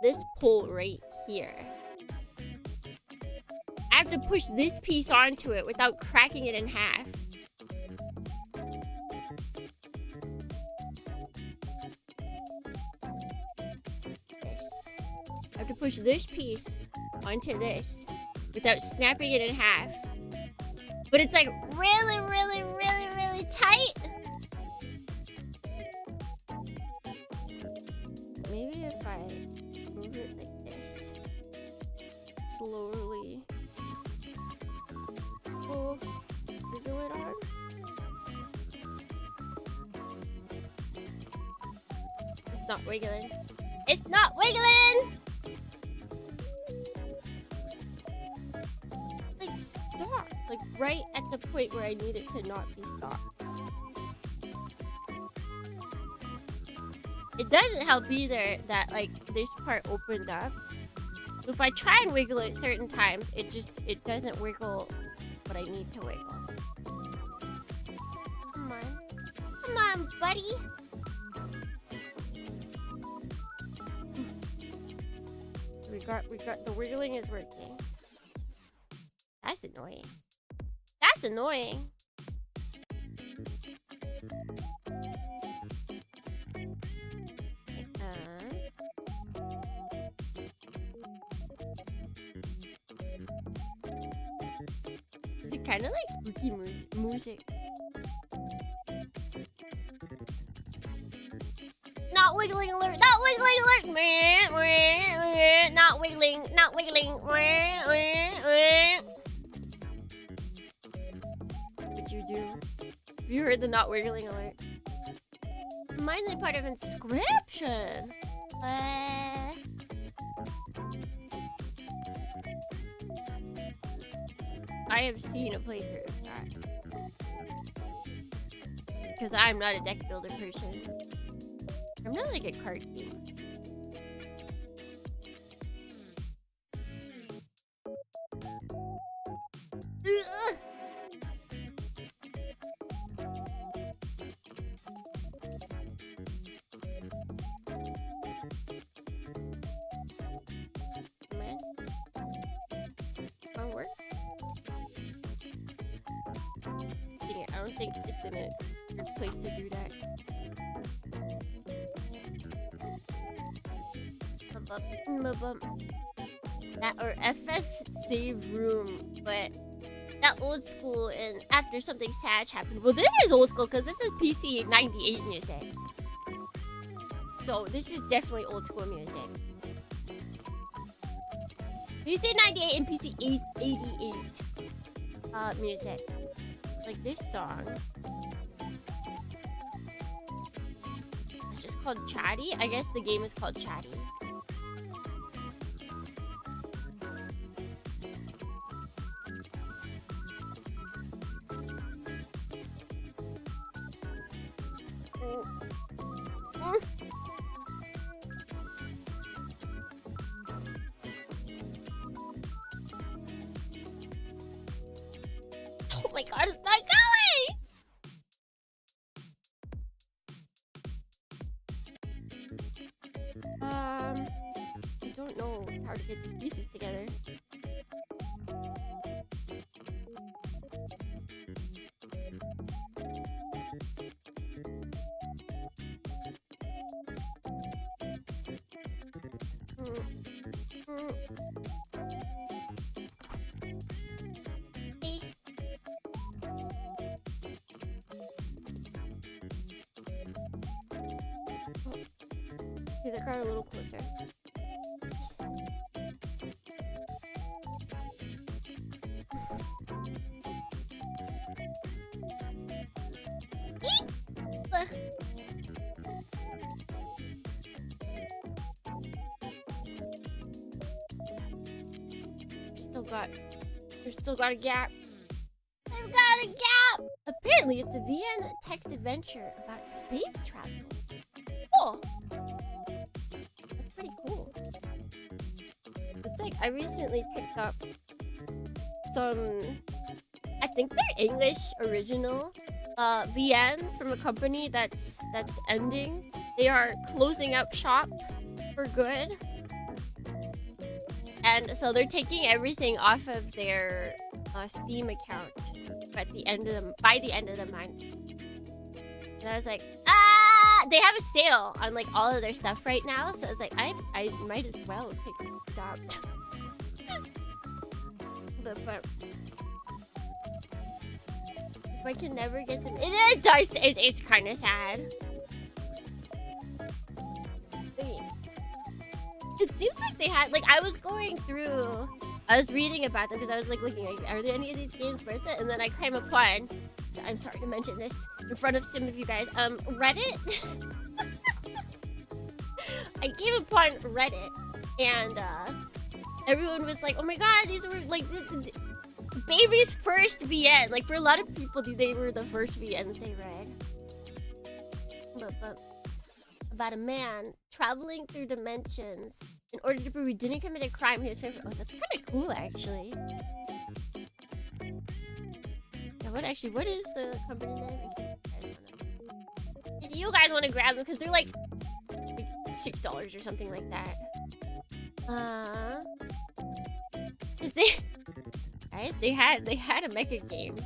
this pole right here. I have to push this piece onto it without cracking it in half. This. I have to push this piece onto this without snapping it in half. But it's like really, really, really, really tight. Maybe if I move it like this. Slowly. Oh, wiggle it on. It's not wiggling. It's not wiggling! Like, stop. Like, right at the point where I need it to not be stopped. It doesn't help either that, like, this part opens up. If I try and wiggle it certain times, it doesn't wiggle what I need to wiggle. Come on. Come on, buddy. We got the wiggling is working. That's annoying. That's annoying. Is it kind of like spooky music? Not wiggling alert! Not wiggling alert! Not wiggling! Not wiggling! What'd you do? Have you heard the not wiggling alert? Mine's a part of inscription. I have seen a playthrough of that. Because I'm not a deck builder person. I'm not like a card gamer. Man. That'll work. Dang it, I don't think it's in a good place to do that. That or FF save room, but that old school and after something sad happened. Well, this is old school because this is PC 98 music. So this is definitely old school music. PC 98 and PC 88 music. Like this song. It's just called Chatty. I guess the game is called Chatty. Oh my god, it's not going! I don't know how to get these pieces together. Okay, that got a little closer. There's still got a gap. I've got a gap! Apparently, it's a VN text adventure about space travel. Cool. That's pretty cool. It's like, I recently picked up some, I think they're English original VNs from a company that's ending. They are closing up shop for good. And so they're taking everything off of their Steam account at the end of by the end of the month. And I was like, they have a sale on like all of their stuff right now. So I was like, I might as well pick these up. but if I can never get them, it does. It's kind of sad. It seems like they had, like, I was going through, I was reading about them because I was like looking, like, are there any of these games worth it? And then I came upon, so I'm sorry to mention this in front of some of you guys, Reddit. I came upon Reddit and everyone was like, oh my god, these were like the baby's first VN. Like for a lot of people, they were the first VNs they read. But about a man traveling through dimensions in order to prove he didn't commit a crime. He was famous. Oh, that's kind of cool, actually. Yeah, what is the company name? If you guys want to grab them, because they're like $6 or something like that. Cause they had a mecha game,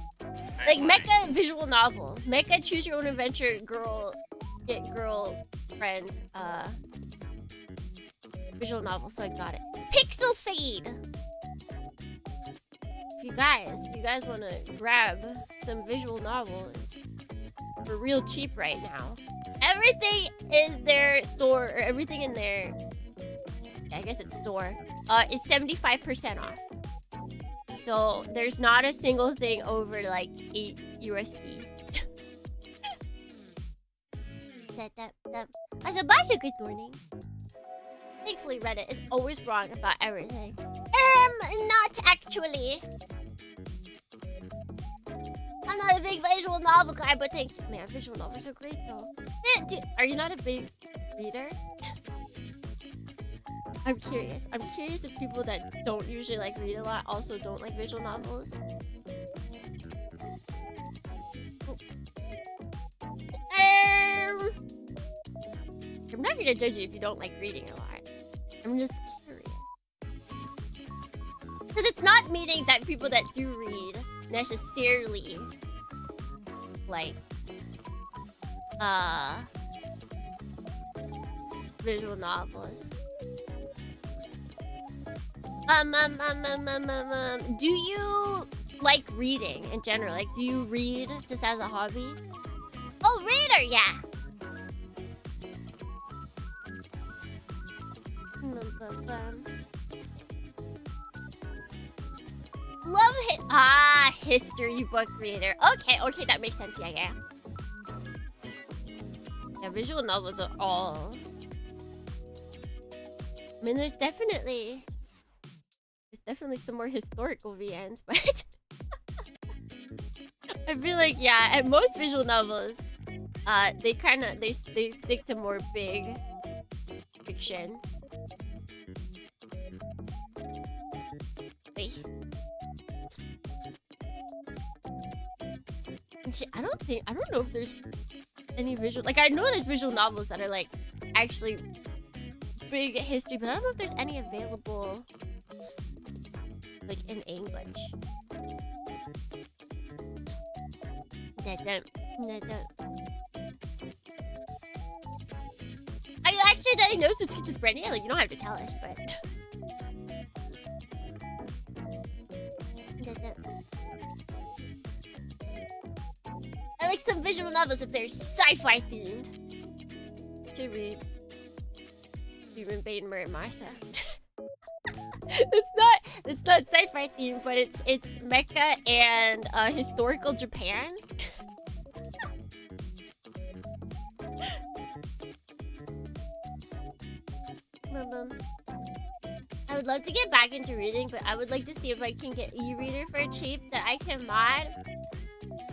like mecha visual novel, mecha choose your own adventure, get girlfriend, visual novel. So I got it. Pixel Fade. If you guys want to grab some visual novels for real cheap right now, everything in their store, or everything in their, I guess it's store, is 75% off. So there's not a single thing over like $8 USD. Asabasha, good morning. Thankfully, Reddit is always wrong about everything. Not actually. I'm not a big visual novel guy, but thank you. Man, visual novels are great though. Dude, are you not a big reader? I'm curious. I'm curious if people that don't usually like read a lot also don't like visual novels. I'm not gonna judge you if you don't like reading a lot. I'm just curious. Because it's not meaning that people that do read necessarily like visual novels. Do you like reading in general? Like, do you read just as a hobby? Oh, reader, yeah. Love it. History book reader. Okay, that makes sense. Yeah. Yeah, visual novels are all. I mean, there's definitely some more historical VNs, but I feel like, yeah, at most visual novels, they stick to more big fiction. Wait. Actually, I don't know if there's any visual, like I know there's visual novels that are like actually big history, but I don't know if there's any available like in English. Are you actually diagnosed with schizophrenia? Like, you don't have to tell us, but I like some visual novels if they're sci-fi themed. To read Stephen Bain Muramasa. It's not sci-fi themed, but it's mecha and historical Japan. I would love to get back into reading, but I would like to see if I can get e-reader for cheap that I can mod.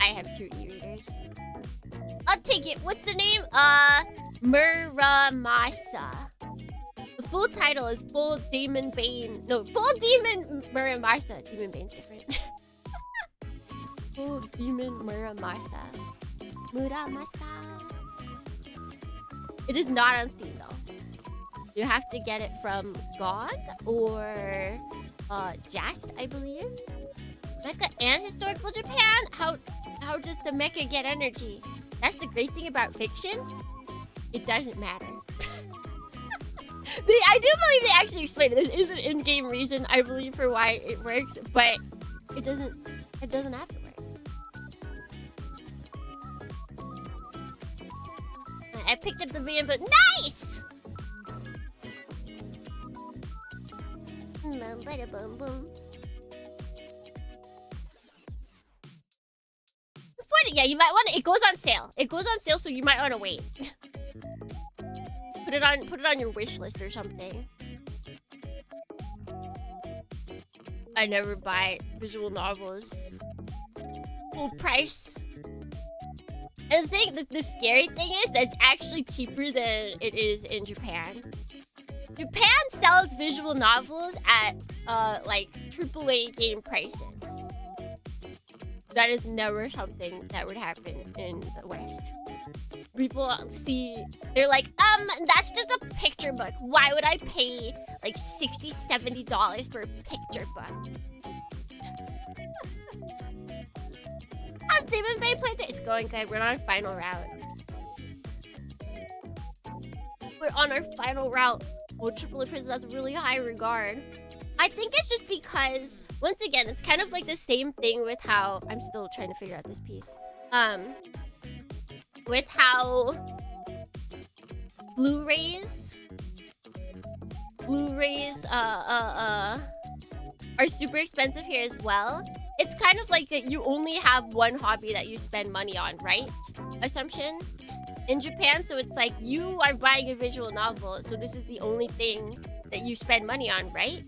I have 2 e-readers. I'll take it. What's the name? Muramasa. The full title is Full Demon Muramasa. Demon Bane's different. Full Demon Muramasa. It is not on Steam though. You have to get it from GOG or Just, I believe. Mecha and historical Japan? How does the mecha get energy? That's the great thing about fiction. It doesn't matter. I do believe they actually explain it. There is an in-game reason, I believe, for why it works, but it doesn't have to work. I picked up the van, but nice! Boom, bada, boom, boom. Yeah, you might want to. It goes on sale. It goes on sale, so you might want to wait. Put it on your wish list or something. I never buy visual novels full price. And the scary thing is that it's actually cheaper than it is in Japan. Japan sells visual novels at like AAA game prices. That is never something that would happen in the West. People see, they're like, that's just a picture book. Why would I pay like $60, $70 for a picture book? How's Demon Bay played it? It's going good. We're on our final route. We're on our final route. Well, AAA Prison has really high regard. I think it's just because, once again, it's kind of like the same thing with how... I'm still trying to figure out this piece. With how... Blu-rays are super expensive here as well. It's kind of like that you only have one hobby that you spend money on, right? Assumption? In Japan, so it's like you are buying a visual novel, so this is the only thing that you spend money on, right?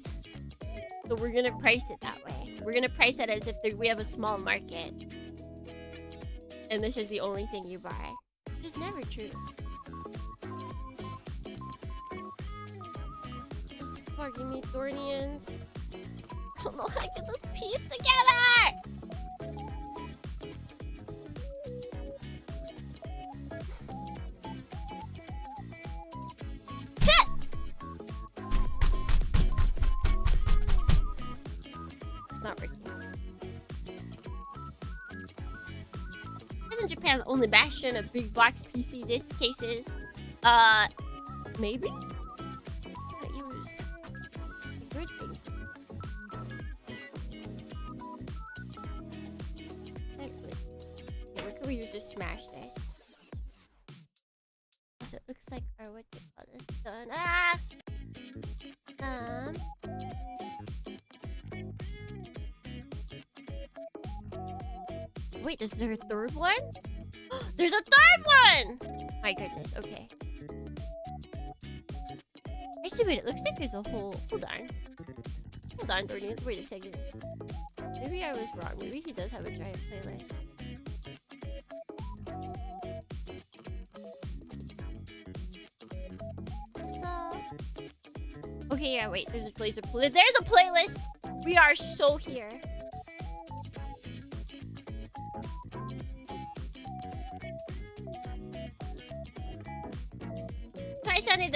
So we're gonna price it that way. We're gonna price it as if we have a small market. And this is the only thing you buy. Which is never true. Just give me Thornians. I don't know how to get this piece together! Shit! It's not working. Isn't Japan the only bastion of big box PC disc cases? Maybe? I use weird things. Yeah, what can we use to smash this? So it looks like our what's it called is done. Ah! Wait, is there a third one? There's a third one! My goodness, okay. Actually, wait, it looks like there's a whole... Hold on. Hold on, Thornians. Wait a second. Maybe I was wrong. Maybe he does have a giant playlist. So... Okay, yeah, wait. There's a playlist! We are so here.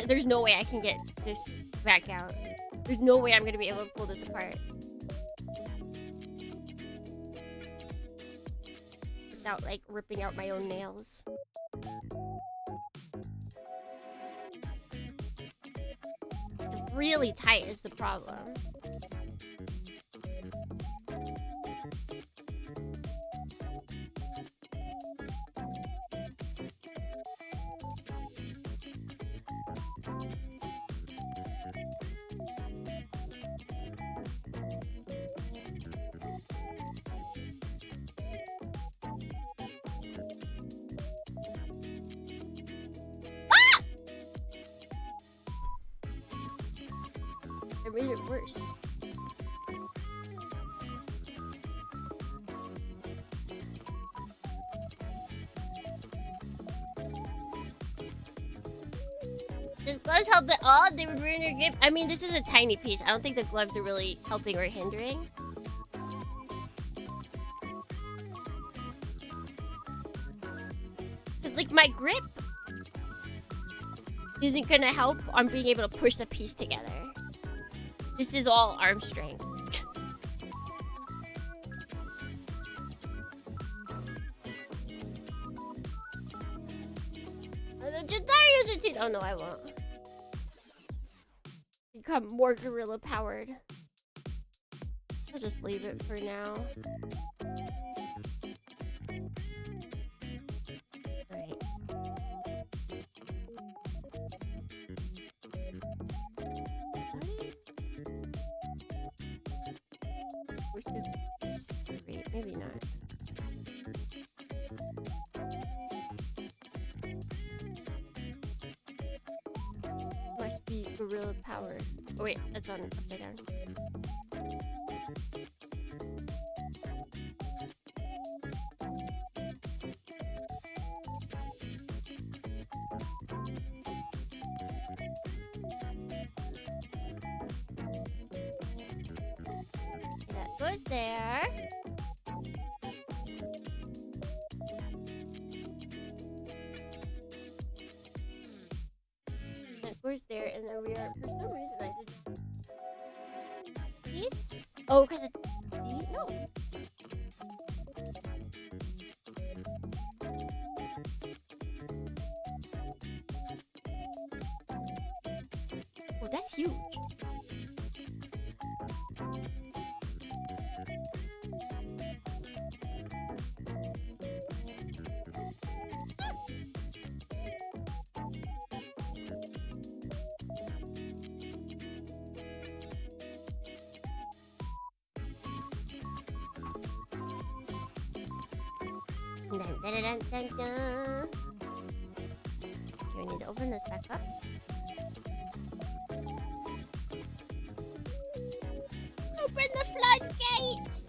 There's no way I can get this back out. There's no way I'm gonna be able to pull this apart without like ripping out my own nails. It's really tight is the problem. Made it worse. Does gloves help at all? They would ruin your grip. I mean, this is a tiny piece. I don't think the gloves are really helping or hindering. It's like my grip. isn't gonna help on being able to push the piece together. This is all arm strength. The Jadarius routine. Oh no, I won't. Become more gorilla powered. I'll just leave it for now. Alright. Where's the straight? Maybe not. Must be gorilla powered. Oh wait, that's on upside down. That goes there. That goes there, and then we are, for some reason, I did this. Oh, because it's no. Oh, that's huge. Dun, dun, dun, dun, dun. Okay, we need to open this back up. Open the floodgates!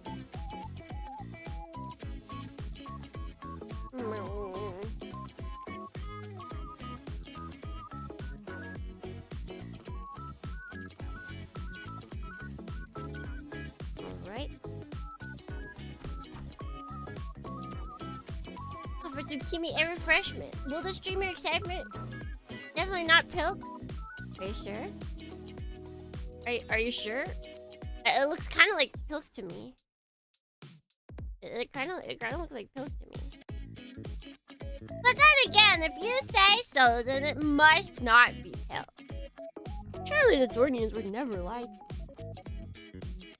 Alright. Offer Tsukimi a refreshment. Will the streamer excitement? Definitely not Pilk. Are you sure? Are you sure? It looks kind of like Pilk to me. It kind of looks like Pilk to me. But then again, if you say so, then it must not be Pilk. Surely the Dornians would never lie to me.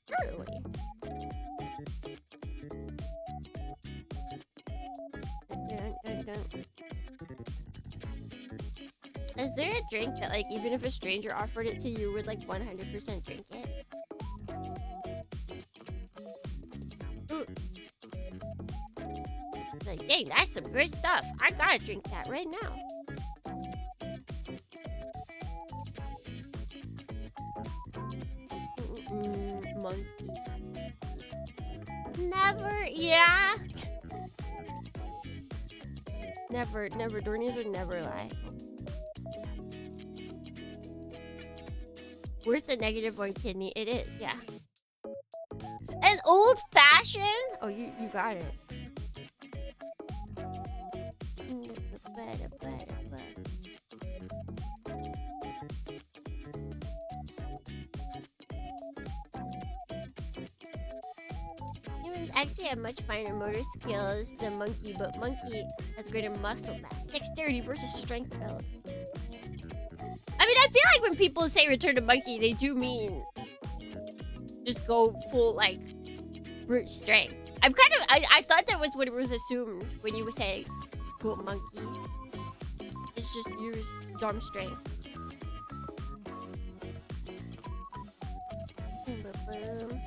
Surely. Is there a drink that, like, even if a stranger offered it to you, would, like, 100% drink it? Ooh. Like, dang, that's some good stuff. I gotta drink that right now. Monkey. Never, yeah. Never. Dornies would never lie. Worth a -1 kidney. It is, yeah. An old fashioned? Oh, you got it. Humans actually have much finer motor skills than Monkey, but Monkey has greater muscle mass, dexterity versus strength build. I mean, I feel like when people say return to Monkey, they do mean just go full, like, brute strength. I thought that was what it was assumed when you would say go Monkey. It's just use dumb strength. Boom, boom, boom.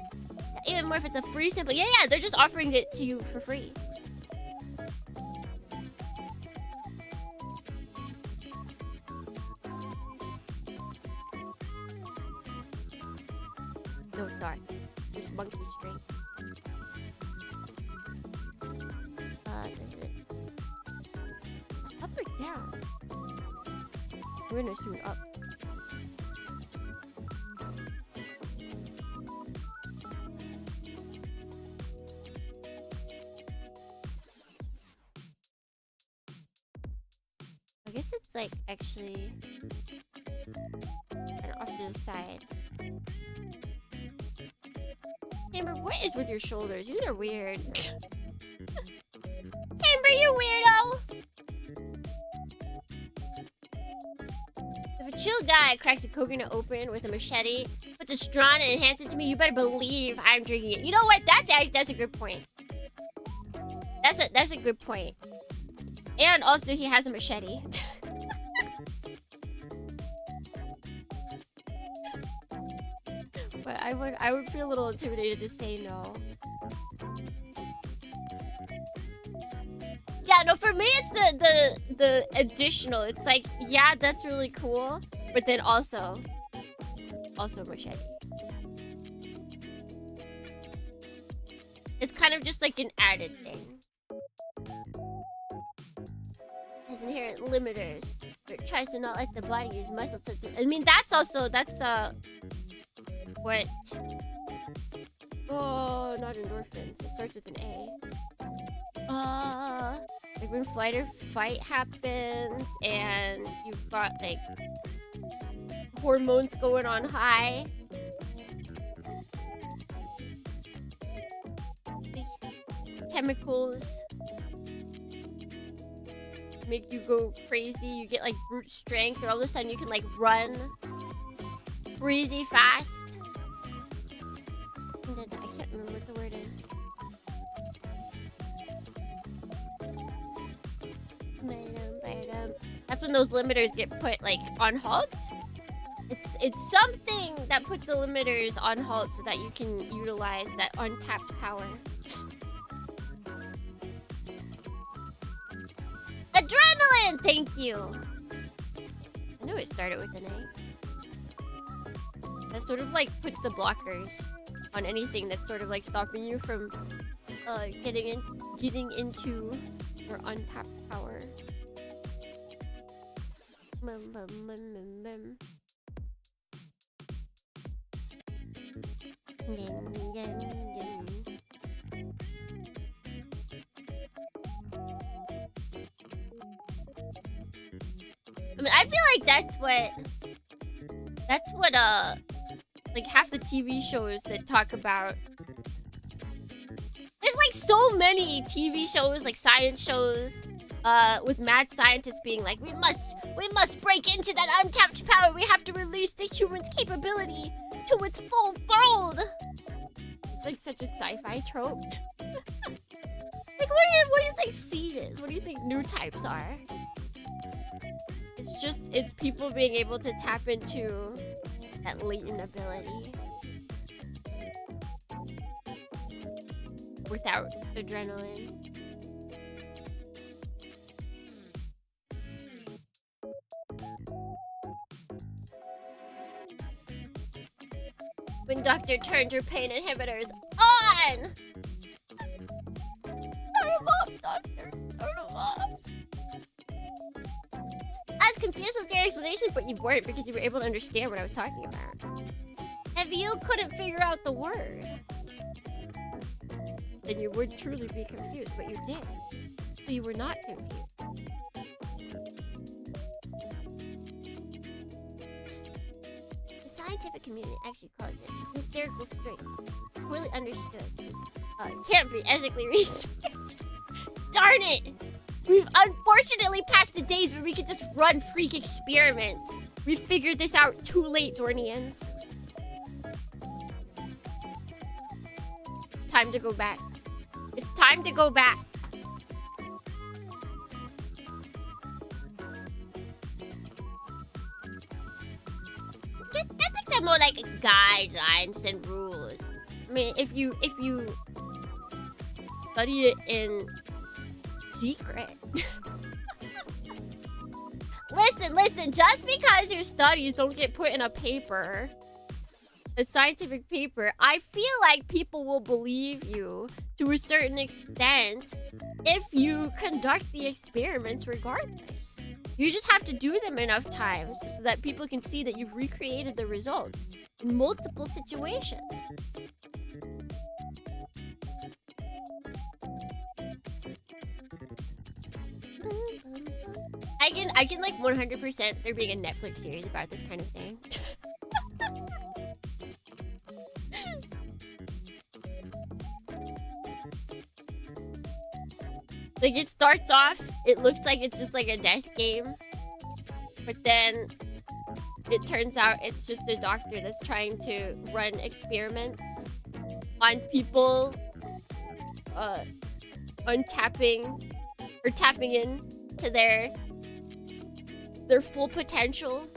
Even more if it's a free sample. Yeah, they're just offering it to you for free. No dark. Just Monkey strength. Is it up or down? We're gonna assume up. I guess it's like actually kind of off to the side. Amber, what is with your shoulders? You are weird. Amber, you weirdo! If a chill guy cracks a coconut open with a machete, puts a straw in it and hands it to me, you better believe I'm drinking it. You know what? That's a good point. That's a good point. And also, he has a machete. But I would feel a little intimidated to say no. Yeah, no, for me it's the additional. It's like, yeah, that's really cool, but then also machete. It's kind of just like an added thing. Has inherent limiters, where it tries to not let the body use muscle to. I mean, that's what? Oh, not endorphins. It starts with an A. Like when flight or fight happens, and you've got like hormones going on high. Chemicals make you go crazy. You get like brute strength, or all of a sudden you can like run crazy fast. And then I can't remember what the word is. That's when those limiters get put like on halt. It's something that puts the limiters on halt so that you can utilize that untapped power. Adrenaline! Thank you! I knew it started with an A. That sort of like puts the blockers on anything that's sort of like stopping you from getting into your untapped power. I mean, I feel like that's what like half the TV shows that talk about. There's like so many TV shows, like science shows, with mad scientists being like, we must break into that untapped power. We have to release the human's capability to its full fold. It's like such a sci-fi trope. Like, what do you think seed is? What do you think new types are? It's people being able to tap into that latent ability without adrenaline. When Doctor turned your pain inhibitors on! Turn them off, Doctor. Turn them off. I was confused with your explanation, but you weren't because you were able to understand what I was talking about. If you couldn't figure out the word, then you would truly be confused, but you did. So you were not confused. The scientific community actually calls it hysterical strength. Poorly understood. Can't be ethically researched. Darn it! We've unfortunately passed the days where we could just run freak experiments. We figured this out too late, Dornians. It's time to go back. It's time to go back. Ethics are more like guidelines and rules. I mean, if you study it in secret. Listen, just because your studies don't get put in a paper, a scientific paper, I feel like people will believe you to a certain extent if you conduct the experiments regardless. You just have to do them enough times so that people can see that you've recreated the results in multiple situations. I can like 100% there being a Netflix series about this kind of thing. Like, it starts off, it looks like it's just like a death game. But then it turns out it's just a doctor that's trying to run experiments on people untapping or tapping in to their full potential.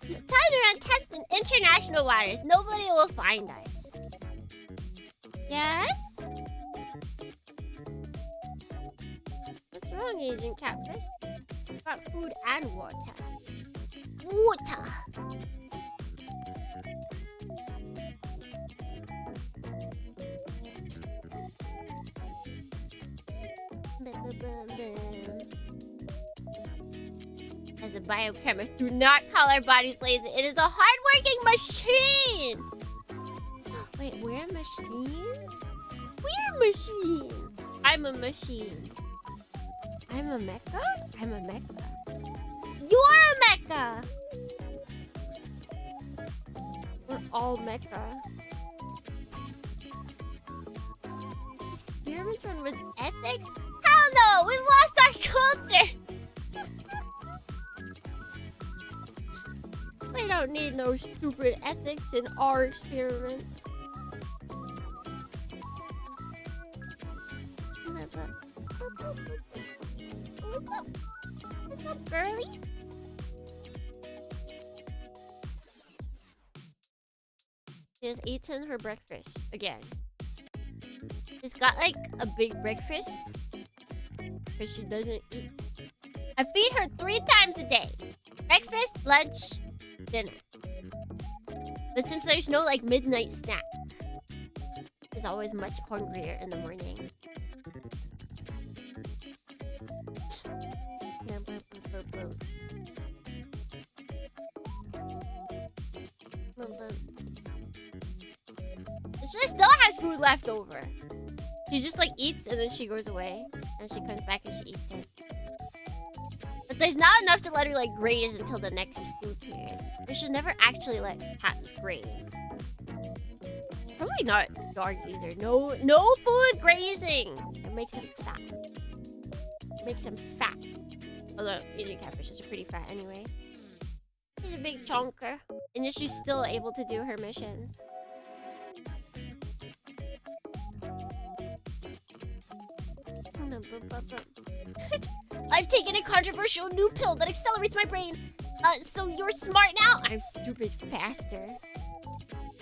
It's time to run tests in international waters. Nobody will find us. Yes? What's wrong, Agent Catfish? Got food and water. Water! As a biochemist, do not call our bodies lazy. It is a hardworking machine! Wait, we're machines? We're machines! I'm a machine. I'm a mecha? I'm a mecha. You're a mecha! We're all mecha. Experiments run with ethics? Hell no! We lost our culture! We don't need no stupid ethics in our experiments. What's up, girly? She has eaten her breakfast again. She's got like a big breakfast because she doesn't eat. I feed her 3 times a day. Breakfast, lunch, dinner. But since there's no like midnight snack, she's always much hungrier in the morning. She still has food left over. She just like eats and then she goes away. And she comes back and she eats it. But there's not enough to let her like graze until the next food period. We should never actually let cats graze. Probably not dogs either. No food grazing. It makes them fat. It makes them fat. Although Asian catfishes are pretty fat anyway. She's a big chonker. And yet she's still able to do her missions. I've taken a controversial new pill that accelerates my brain. So you're smart now? I'm stupid faster.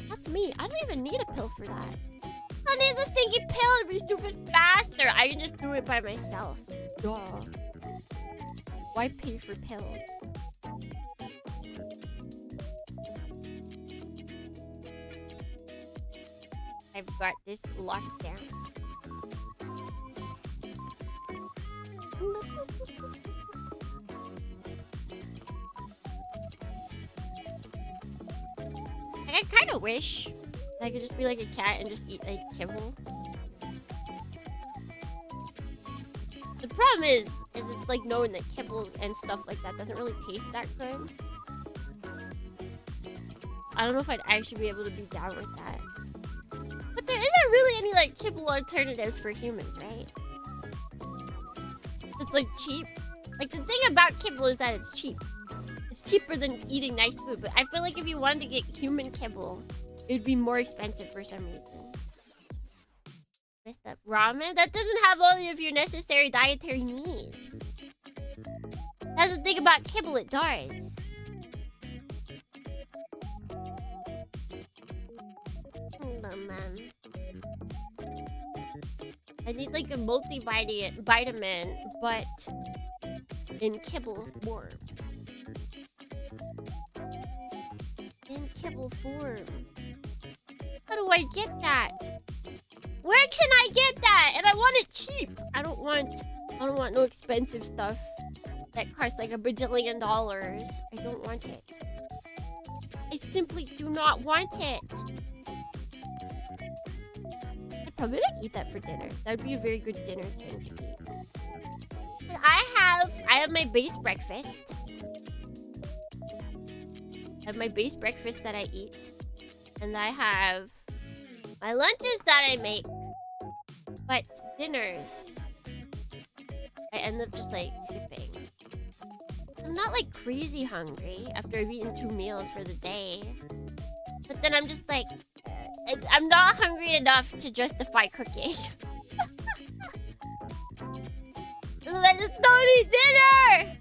That's me. I don't even need a pill for that. I need a stinky pill to be stupid faster. I can just do it by myself. Duh. Why pay for pills? I've got this locked down. I kind of wish I could just be like a cat and just eat like kibble. The problem is it's like knowing that kibble and stuff like that doesn't really taste that good. I don't know if I'd actually be able to be down with that. But there isn't really any like kibble alternatives for humans, right? It's like cheap. Like the thing about kibble is that it's cheap. It's cheaper than eating nice food, but I feel like if you wanted to get human kibble, it would be more expensive for some reason. Messed up ramen? That doesn't have all of your necessary dietary needs. That's the thing about kibble, it does. Man. I need like a multivitamin, but in kibble form. In kibble form. How do I get that? Where can I get that? And I want it cheap. I don't want no expensive stuff that costs like $1 bajillion. I don't want it. I simply do not want it. probably like eat that for dinner. That would be a very good dinner thing to eat. I have my base breakfast. I have my base breakfast that I eat. And I have my lunches that I make. But dinners, I end up just like skipping. I'm not like crazy hungry after I've eaten 2 meals for the day. But then I'm just like, I'm not hungry enough to justify cooking. I just don't eat dinner!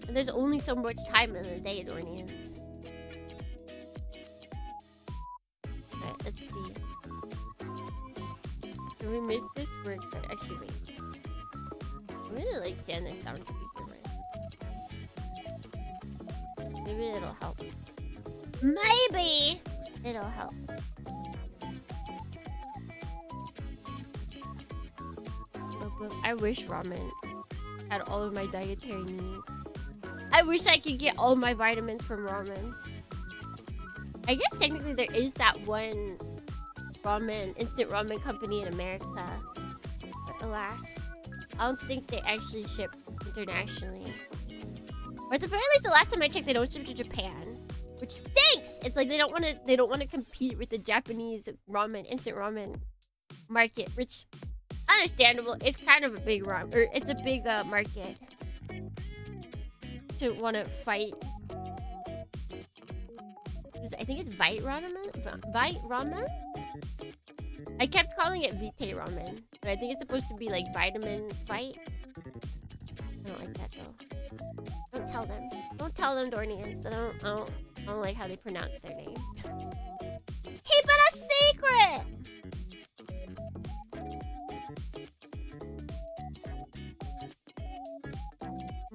And there's only so much time in the day, Dornians. Alright, let's see. Can we make this work? Actually, wait. I'm gonna like sand this down to begin with. Maybe it'll help. Maybe it'll help. I wish ramen had all of my dietary needs. I wish I could get all my vitamins from ramen. I guess technically there is that one instant ramen company in America. But alas, I don't think they actually ship internationally. Or at the very least, the last time I checked, they don't ship to Japan, which stinks. It's like they don't want to compete with the Japanese instant ramen market, which understandable. It's kind of a big it's a big market to want to fight. I think it's Vite ramen. I kept calling it Vite ramen, but I think it's supposed to be like vitamin Vite. I don't like that though. Don't tell them. Don't tell them, Dornians. I don't like how they pronounce their name. Keep it a secret.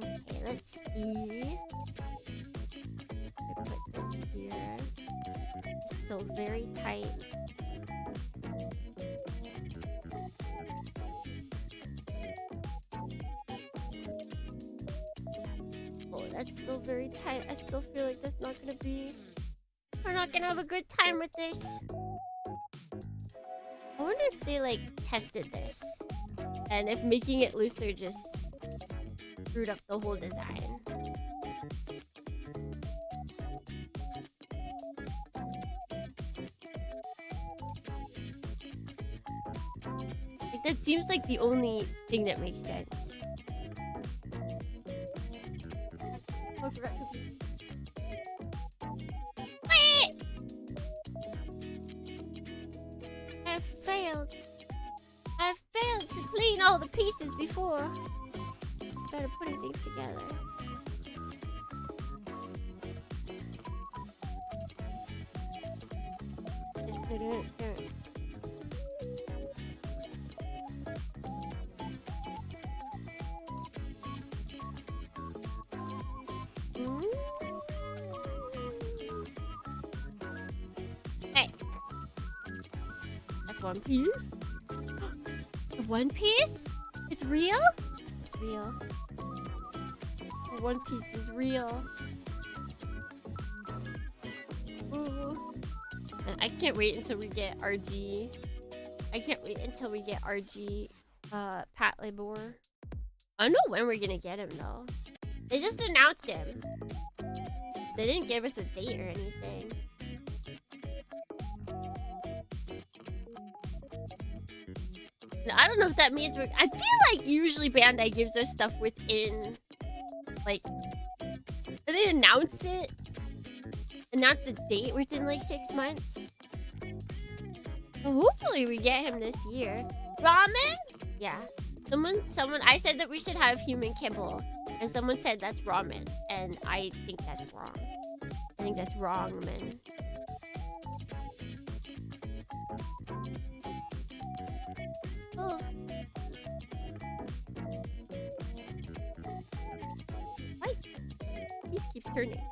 Okay, let's see. I put this here. It's still very tight. Oh, that's still very tight. I still feel like that's not gonna be... We're not gonna have a good time with this. I wonder if they, like, tested this. And if making it looser just screwed up the whole design. Like, that seems like the only thing that makes sense. Wait! I failed. I failed to clean all the pieces before I started putting things together. Hey, that's one piece. One piece? It's real? It's real. The one piece is real. Ooh. And I can't wait until we get RG. I can't wait until we get RG Pat Labor. I don't know when we're gonna get him though. They just announced him. They didn't give us a date or anything. I don't know if that means I feel like usually Bandai gives us stuff within, like, they announce it, announce the date within like 6 months. So hopefully we get him this year. Ramen? Yeah. Someone, I said that we should have human kibble, and someone said that's ramen, and I think that's wrong. I think that's wrong, man. Oh. Why? Piece keeps turning.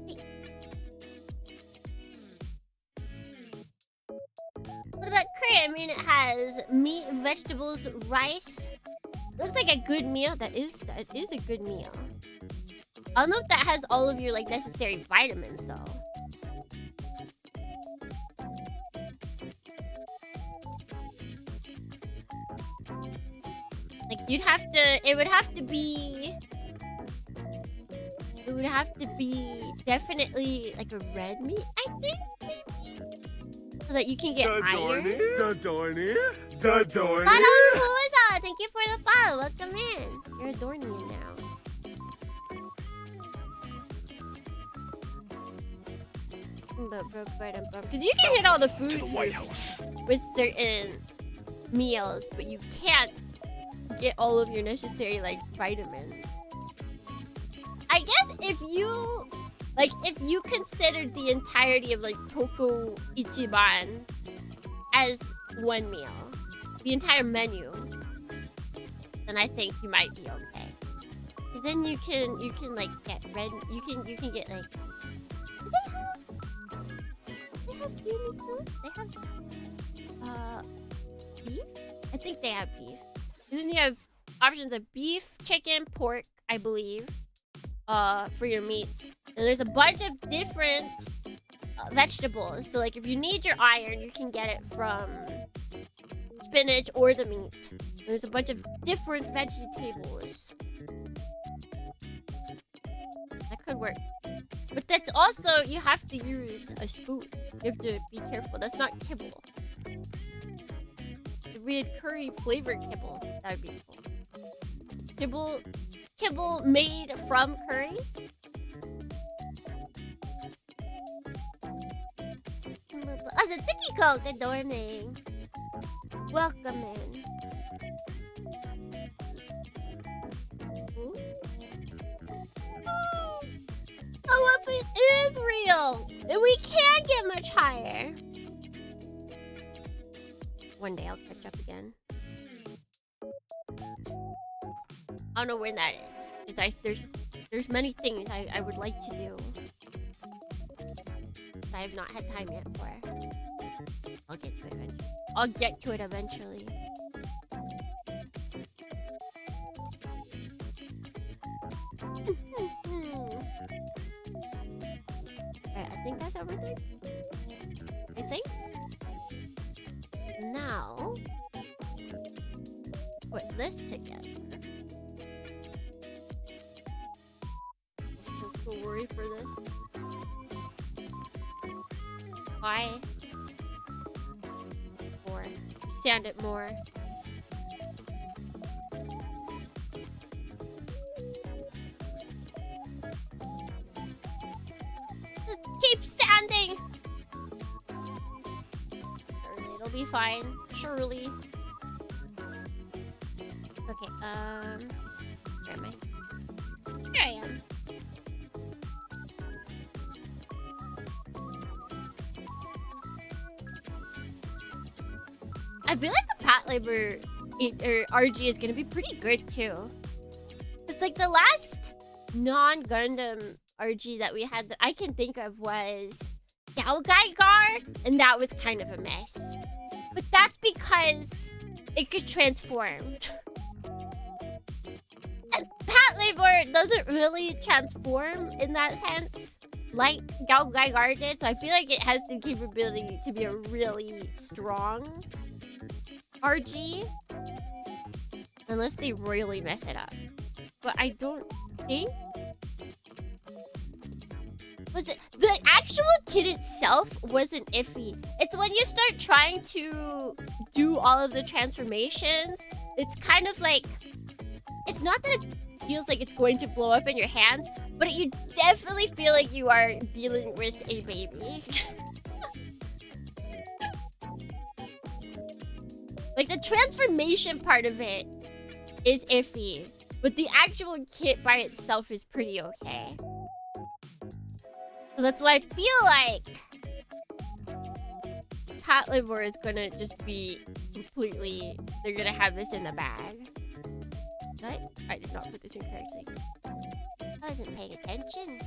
Hey. What about curry? I mean, it has meat, vegetables, rice. Looks like a good meal. That is a good meal. I don't know if that has all of your like necessary vitamins though. Like you'd have to, it would have to be definitely like a red meat, I think, maybe? So that you can get iron. Dadorny. Madam thank you for the follow. Welcome in. You're adoring me now. Because you can hit all the food To the White House. with certain meals, but you can't get all of your necessary like vitamins. I guess if you considered the entirety of like Koko Ichiban as one meal, the entire menu, then I think you might be okay. Cause then you can like get red. You can get like. Do they have uni food? They have beef. I think they have beef. And then you have options of beef, chicken, pork, I believe, for your meats. And there's a bunch of different vegetables. So like if you need your iron, you can get it from spinach or the meat. And there's a bunch of different vegetables. That could work. But that's also, you have to use a spoon. You have to be careful. That's not kibble. The red curry flavored kibble. That would be cool. Kibble made from curry? Azutsuki-ko, good morning. Welcome in. Ooh. Oh, One Piece is real! And we can get much higher. One day I'll catch up again. I don't know when that is. There's many things I would like to do that I have not had time yet for. I'll get to it eventually. I'll get to it eventually. Alright, I think that's everything. I think. Now, put this together. I'm so worried for this. Why? More. Sand it more. Just keep sanding! It'll be fine. Surely. Okay, where am I? Here I am. I feel like the Pat Labor RG is gonna be pretty good too. It's like the last non-Gundam RG that we had that I can think of was Galgaigar, and that was kind of a mess. But that's because it could transform. And Pat Labor doesn't really transform in that sense, like Galgaigar did, so I feel like it has the capability to be a really strong RG. Unless they really mess it up. But I don't think... Was it... The actual kit itself wasn't iffy. It's when you start trying to do all of the transformations, it's kind of like... It's not that it feels like it's going to blow up in your hands, but you definitely feel like you are dealing with a baby. Like, the transformation part of it is iffy, but the actual kit by itself is pretty okay. So that's why I feel like Pat Labor is gonna just be completely... They're gonna have this in the bag. What? I did not put this in correctly. I wasn't paying attention.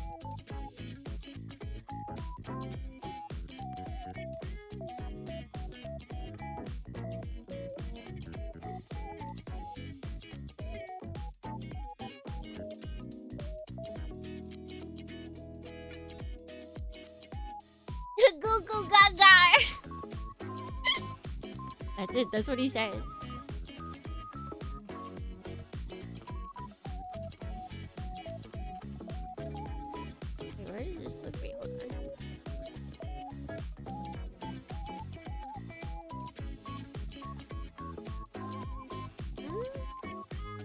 consistent. That's what he says. Wait, where did this look? Wait, hold on.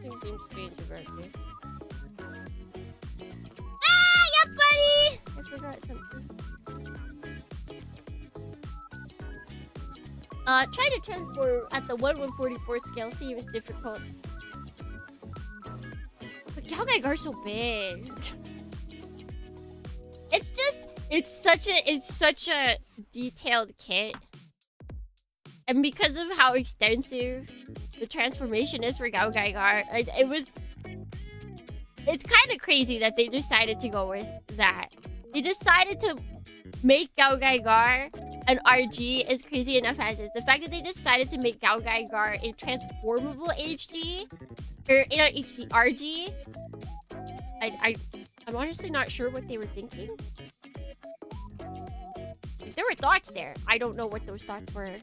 Things seem strange about this. Ah, yeah, buddy! I forgot something. Try to transform at the 1/144 scale. See if it's difficult. But Galgai are so big. It's just, it's such a detailed kit, and because of how extensive the transformation is for Galgaigar, it's kind of crazy that they decided to go with that. They decided to make Galgaigar an RG is crazy enough as is. The fact that they decided to make Galgaigar a transformable HD, or HD RG, I'm honestly not sure what they were thinking. There were thoughts there. I don't know what those thoughts were.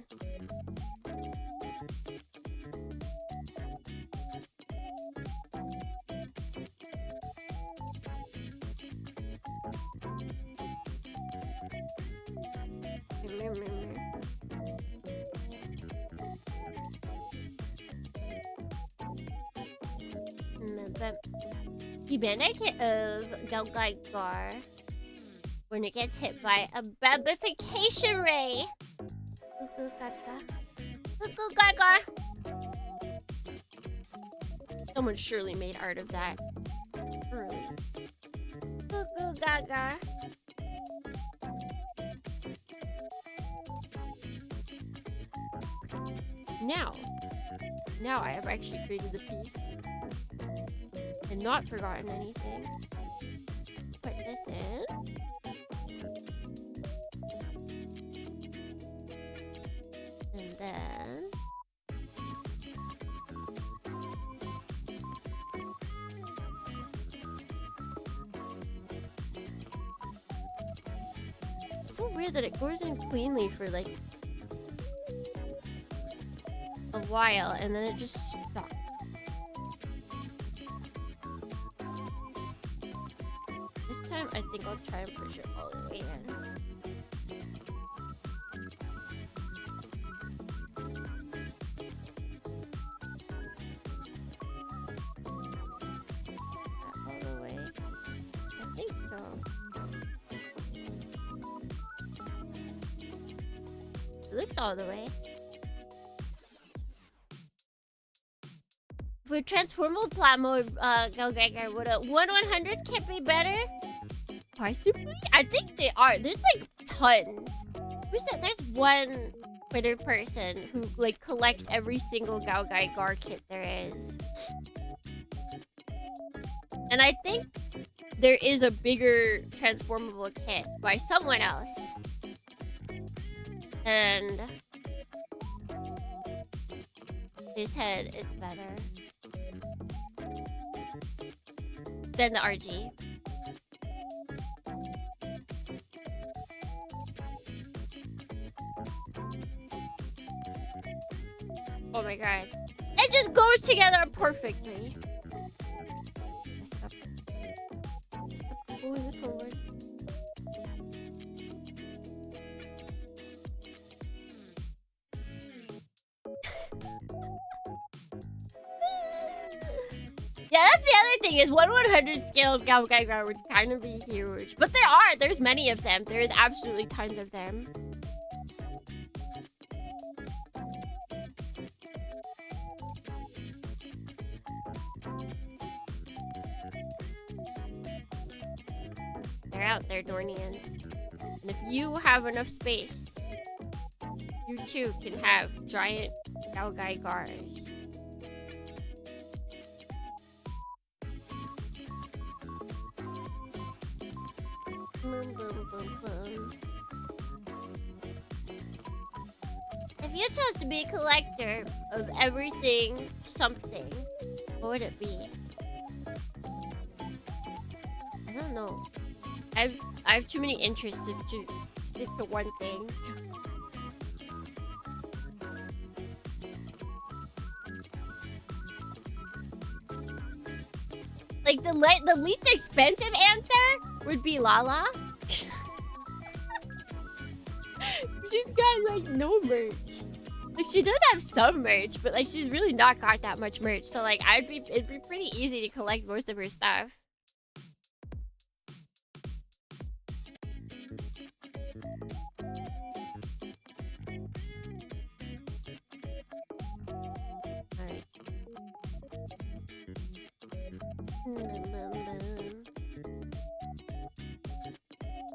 The benefit of Galgaigar when it gets hit by a babification ray. Cuckoo gaga. Cuckoo gaga. Someone surely made art of that. Surely. Cuckoo gaga. Now I have actually created the piece and not forgotten anything. Put this in. And then it's so weird that it goes in cleanly for like a while and then it just stops. This time I think I'll try and push it all the way in. All the way. I think so. It looks all the way. For transformable plat mode, Galgaigar, would a 1/100th kit be better? Possibly? I think they are. There's like tons. Who's that? There's one Twitter person who like collects every single Galgaigar kit there is. And I think there is a bigger transformable kit by someone else. And his head, it's better than the RG. Oh my god. It just goes together perfectly. Stop moving this forward. Yeah, that's the other thing is 1/100 scale of Galgaigar would kind of be huge. But there's many of them. There is absolutely tons of them. They're out there, Dornians. And if you have enough space, you too can have giant Galgaigars. Boom, boom, boom, boom. If you chose to be a collector of everything, something, what would it be? I don't know. I have too many interests to stick to one thing. Like the least expensive answer would be Lala. She's got like no merch. Like she does have some merch, but like she's really not got that much merch. So like it'd be pretty easy to collect most of her stuff. Alright.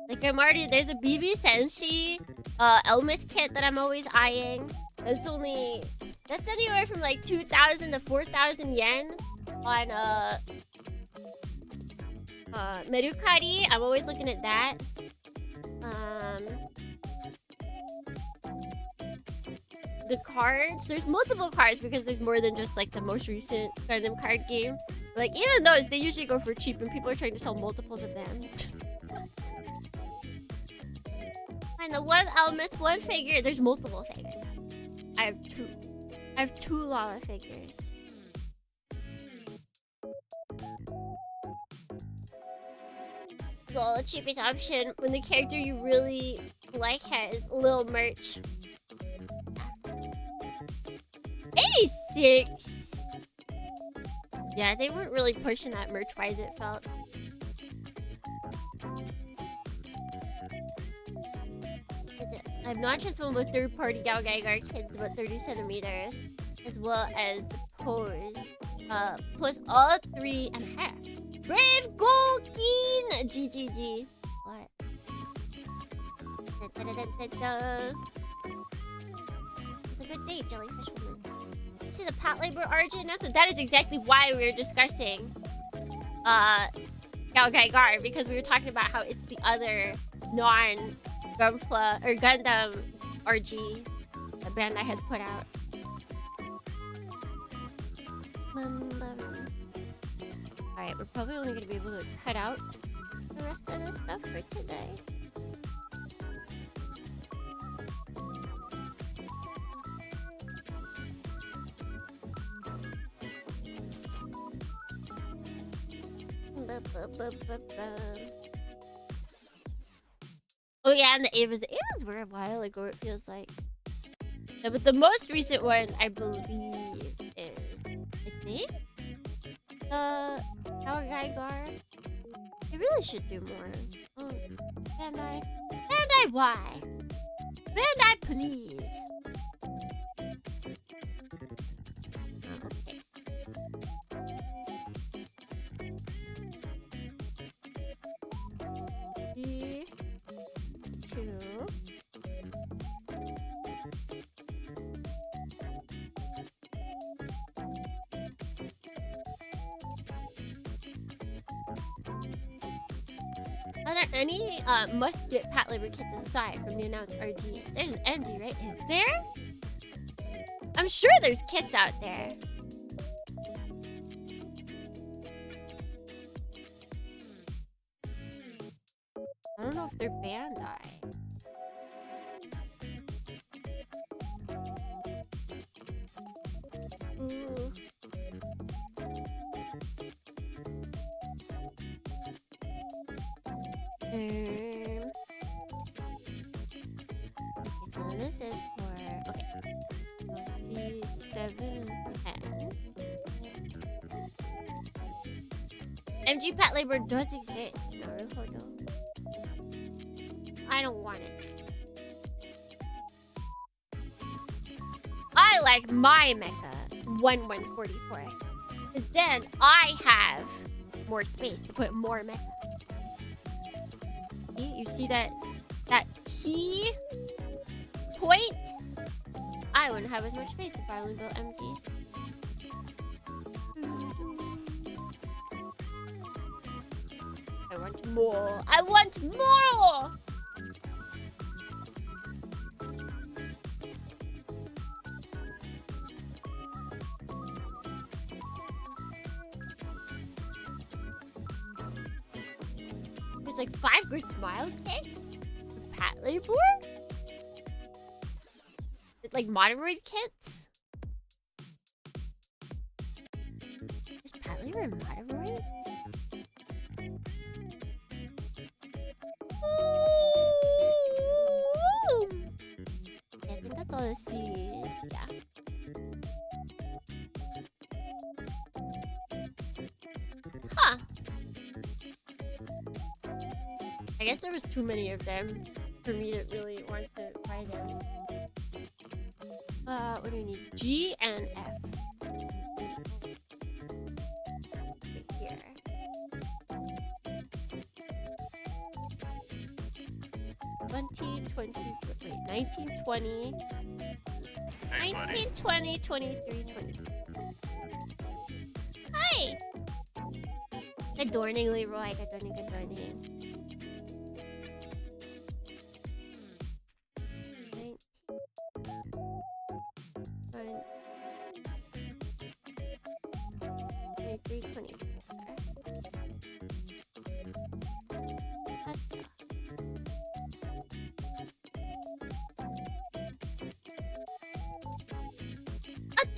Like there's a BB Senshi Elmet kit that I'm always eyeing. That's anywhere from like 2,000 to 4,000 yen on Mercari. I'm always looking at that. The cards, there's multiple cards because there's more than just like the most recent Gundam card game. Like even those, they usually go for cheap and people are trying to sell multiples of them. And the one element, one figure, there's multiple figures. I have two Lala figures. Well, the cheapest option when the character you really like has little merch. 86. Yeah, they weren't really pushing that merch-wise, it felt. I've not transformed with third-party Gao Gaigar kids about 30 centimeters, as well as the pose, plus all 3.5. Brave Golkin! GGG. What? It's a good day, jellyfish woman. See the Pat Labor Origin announcement? That is exactly why we were discussing Gao Gaigar, because we were talking about how it's the other non-Gunpla or Gundam RG that Bandai has put out. Alright, we're probably only going to be able to cut out the rest of this stuff for today. Oh yeah, and the Avas were a while ago, it feels like. Yeah, but the most recent one, I believe, is, I think, the Gao Gaigar. They really should do more. Oh, Bandai. Bandai, why? Bandai, please. Oh, okay. Are there any must-get Pat Labor kits aside from the announced RGs? There's an MD, right? Is there? I'm sure there's kits out there. I don't know if they're Bandai. Ooh. Okay, so this is for, okay, C710. MG Pat Labor does exist. Naruhodo. I don't want it. I like my mecha 1144. Because then I have more space to put more mecha. You see that key point? I wouldn't have as much space if I only built MGs. I want more. I want more! There's like 5 good smile kits? Pat Labor? It's like Moderoid kits? Is Pat Labor and Moderoid? Policies, yeah. Huh. I guess there was too many of them for me to really want to try them. What do we need? G and F. Right here. Wait, 1920. Hey, buddy. 1920, 23, 20. Hi! Good morning, Leroy. Good morning, good morning. 23, 24. A 3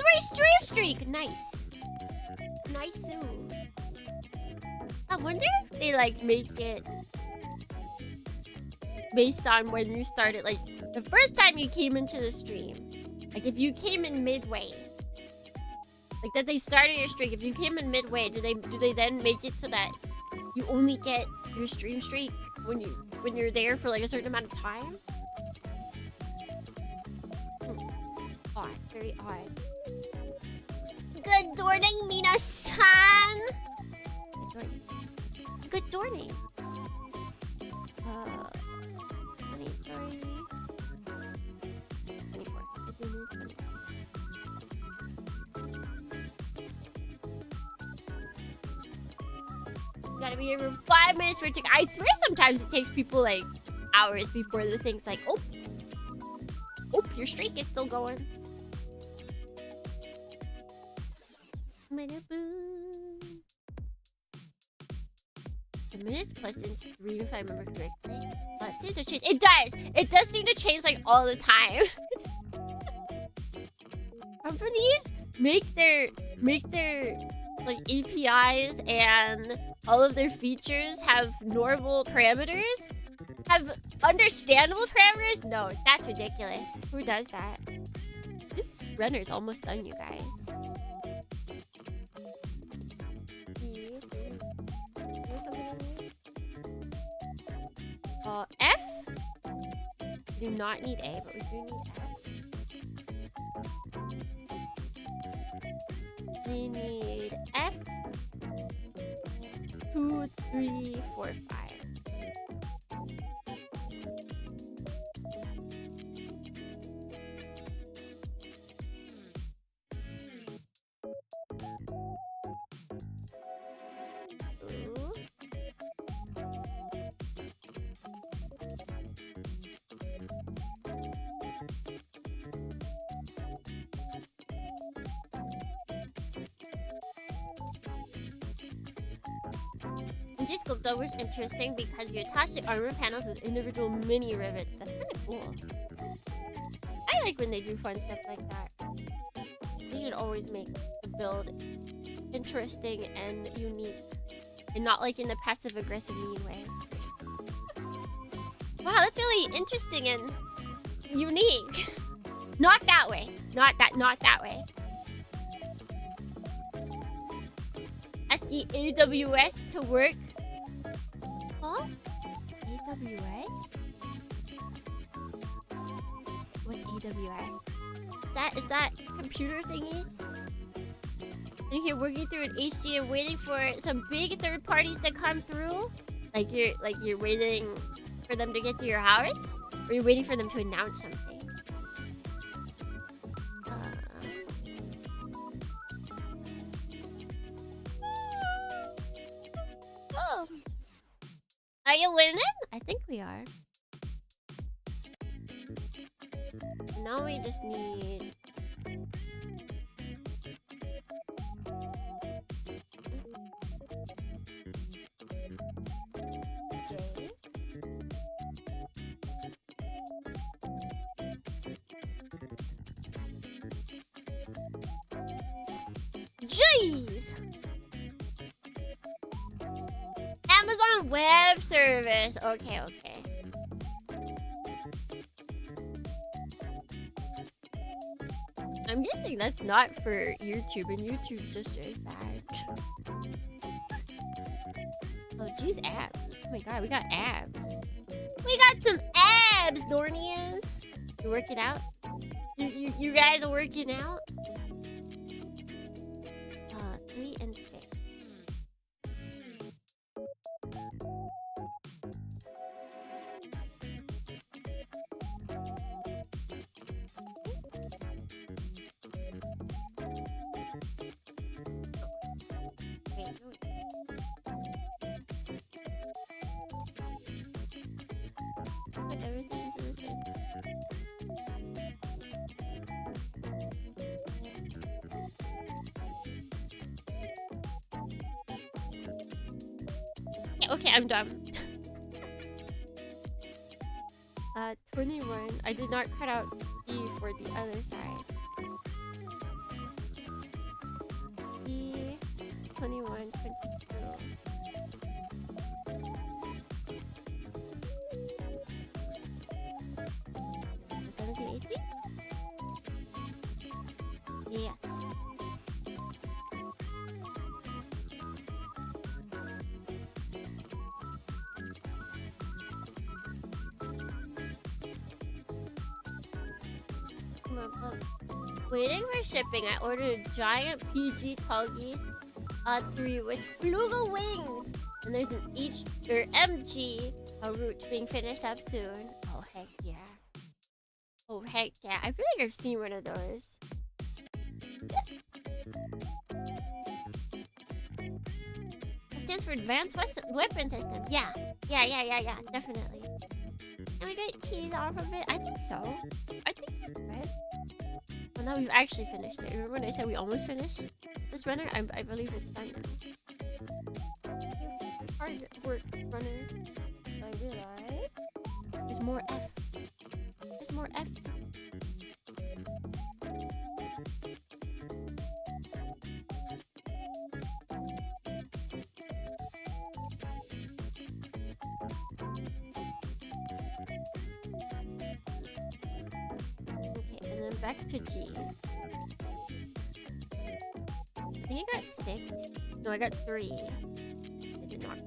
streak! Nice. Nice soon. I wonder if they like make it based on when you started, like the first time you came into the stream. Like if you came in midway. Like that they started your streak. If you came in midway, do they then make it so that you only get your stream streak when you're there for like a certain amount of time? Odd, very odd. Good morning, Mina-san! Good morning. 23... 24. You gotta be here for 5 minutes for a ticket. I swear sometimes it takes people like hours before the thing's like, oh, your streak is still going. The minutes plus in stream, if I remember correctly. Well, it seems to change. It does! It does seem to change like all the time. Companies make their like APIs and all of their features have normal parameters? Have understandable parameters? No, that's ridiculous. Who does that? This runner's almost done, you guys. F? We do not need A, but we do need F. We need F. 2, 3, 4, 5. Scope though was interesting because you attach the armor panels with individual mini rivets. That's kind of cool. I like when they do fun stuff like that. They should always make the build interesting and unique, and not like in the passive-aggressive mean way. Wow, that's really interesting and unique. Not that way. Not that way. Ask the AWS to work. Huh? AWS? What's AWS? Is that computer thingies? I think you're working through an HG and waiting for some big third parties to come through? Like you're waiting for them to get to your house? Or you're waiting for them to announce something? Oh. Are you winning? I think we are. Now we just need... J. Jeez! Amazon Web Service. Okay. I'm guessing that's not for YouTube, and YouTube's just as bad. Oh, geez, abs. Oh my god, we got abs. We got some abs, Dornians. You working out? You guys are working out? 3 and 6. Put everything into the same. Okay, I'm done. 21. I did not cut out E for the other side. E, 21, 22. 17, 18? Yes. Waiting for shipping, I ordered a giant PG Tuggies 3 with Fluga wings. And there's an MG route being finished up soon. Oh, heck yeah. Oh, heck yeah. I feel like I've seen one of those. It stands for Advanced Weapon System. Yeah, definitely. And we get cheese off of it? I think so. I think that's right. Well, now we've actually finished it. Remember when I said we almost finished this runner? I believe it's done now. Hard work runner. So I realize there's more F. There's more F. Okay, and then back to G. I think I got 6. No, I got 3. I did not.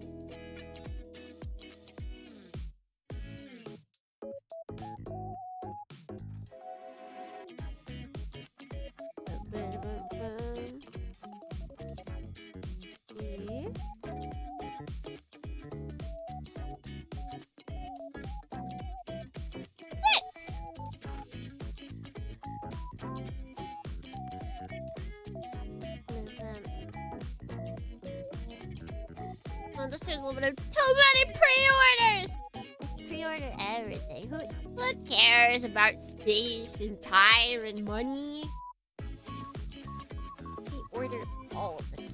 Oh, this is one of too many pre-orders! Just pre-order everything. Who cares about space and time and money? Pre-order all of it.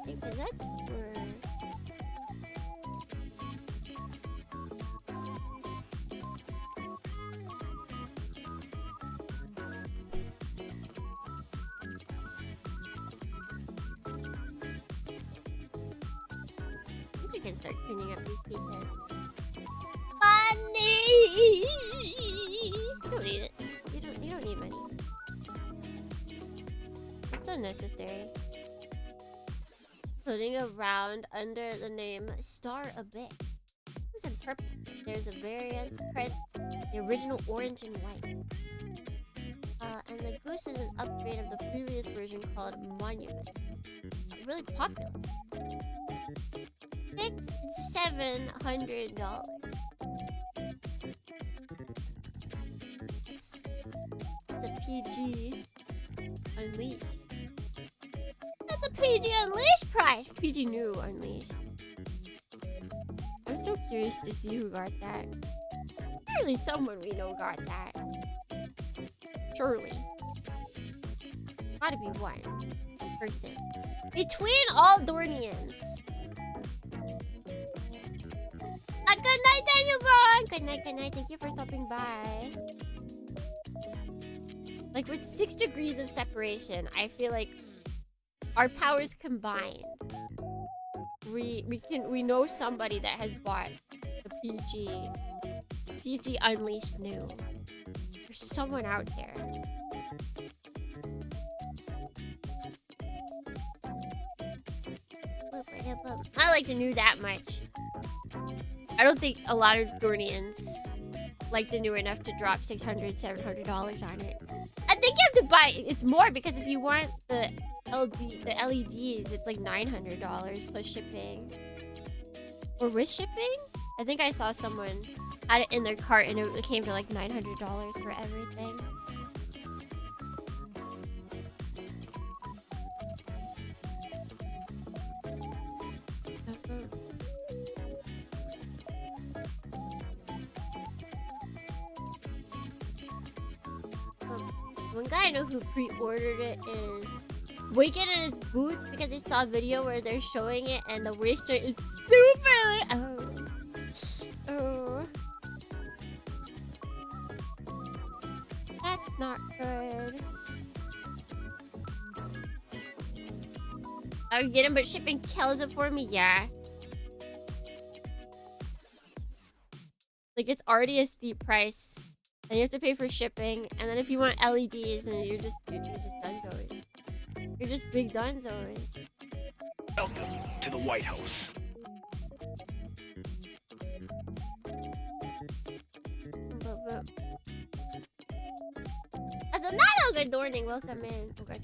Because that's for... We can start cleaning up these pieces. Money! You don't need it. You don't need money. It's unnecessary. Floating around under the name Star Abyss. It's in purple. There's a variant print, the original orange and white. And the goose is an upgrade of the previous version called Monument. Really popular. $700. It's a PG Unleashed. That's a PG Unleashed price! PG New Unleashed. I'm so curious to see who got that. Surely someone we know got that. Surely. Gotta be one person. Between all Dornians. Good night, Daniel Vaughn! Good night, good night. Thank you for stopping by. Like, with 6 degrees of separation, I feel like our powers combined, we know somebody that has bought the PG Unleashed new. There's someone out there. I like the new that much. I don't think a lot of Dornians like the new enough to drop $600, $700 on it. I think you have to buy it's more because if you want the LEDs, it's like $900 plus shipping. Or with shipping? I think I saw someone had it in their cart and it came to like $900 for everything. One guy I know who pre-ordered it is waking in his boots because he saw a video where they're showing it and the waist joint is super oh. That's not good. I would get him, but shipping kills it for me, yeah. Like it's already a steep price. And you have to pay for shipping, and then if you want LEDs, and you're just dunzos. You're just big dunzos. Welcome to the White House. As a not good morning, welcome in. Okay,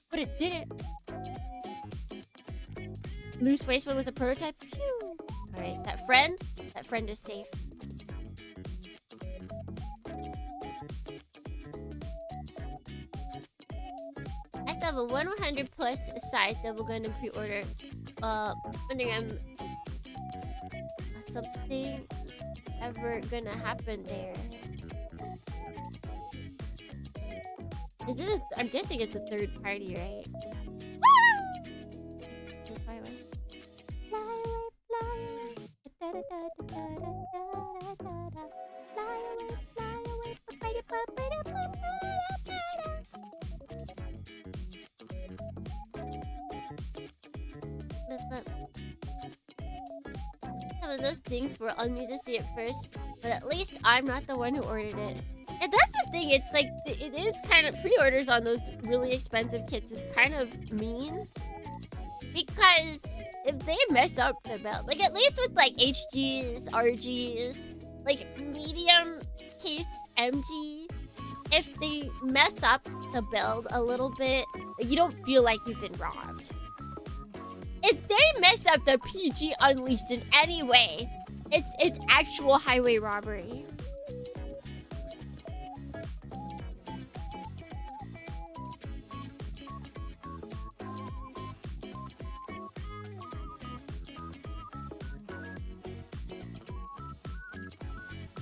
but it didn't. Loose Wasteful was a prototype. Phew. All right, that friend is safe. I still have a 100 plus size double gun in pre-order. Wondering something ever gonna happen there. Is it I'm guessing it's a third party, right? Fly away. Fly away, fly away. Some of those things were on me to see it first, but at least I'm not the one who ordered it. And that's the thing, it's like, it is kind of, pre-orders on those really expensive kits is kind of mean. Because if they mess up the build, like at least with like HGs, RGs, like medium case MG, if they mess up the build a little bit, you don't feel like you've been robbed. If they mess up the PG Unleashed in any way, it's actual highway robbery.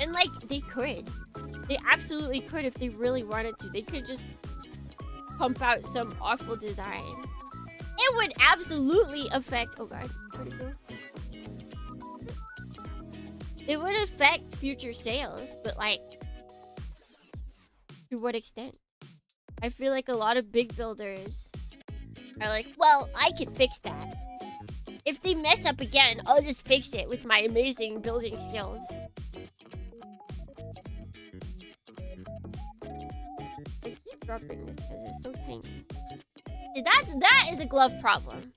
And like, they could. They absolutely could if they really wanted to. They could just pump out some awful design. It would absolutely affect... Oh god, where'd it go? It would affect future sales, but like... to what extent? I feel like a lot of big builders are like, well, I can fix that. If they mess up again, I'll just fix it with my amazing building skills. I keep dropping this because it's so tiny. See, that is a glove problem.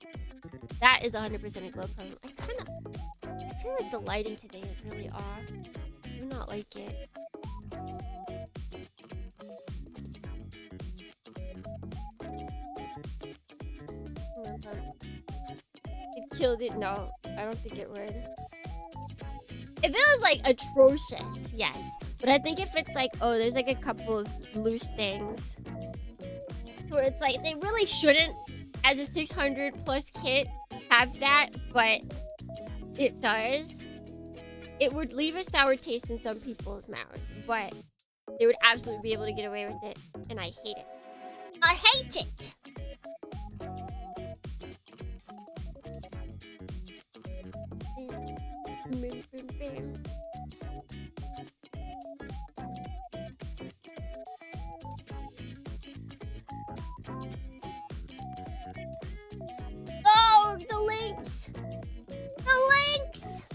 That is 100% a glove problem. I feel like the lighting today is really off. I do not like it. It killed it. No, I don't think it would. If it was like atrocious, yes. But I think if it's like, oh, there's like a couple of loose things where it's like they really shouldn't, as a 600 plus kit, have that, but it does. It would leave a sour taste in some people's mouths, but they would absolutely be able to get away with it, and I hate it. I hate it! links! The links!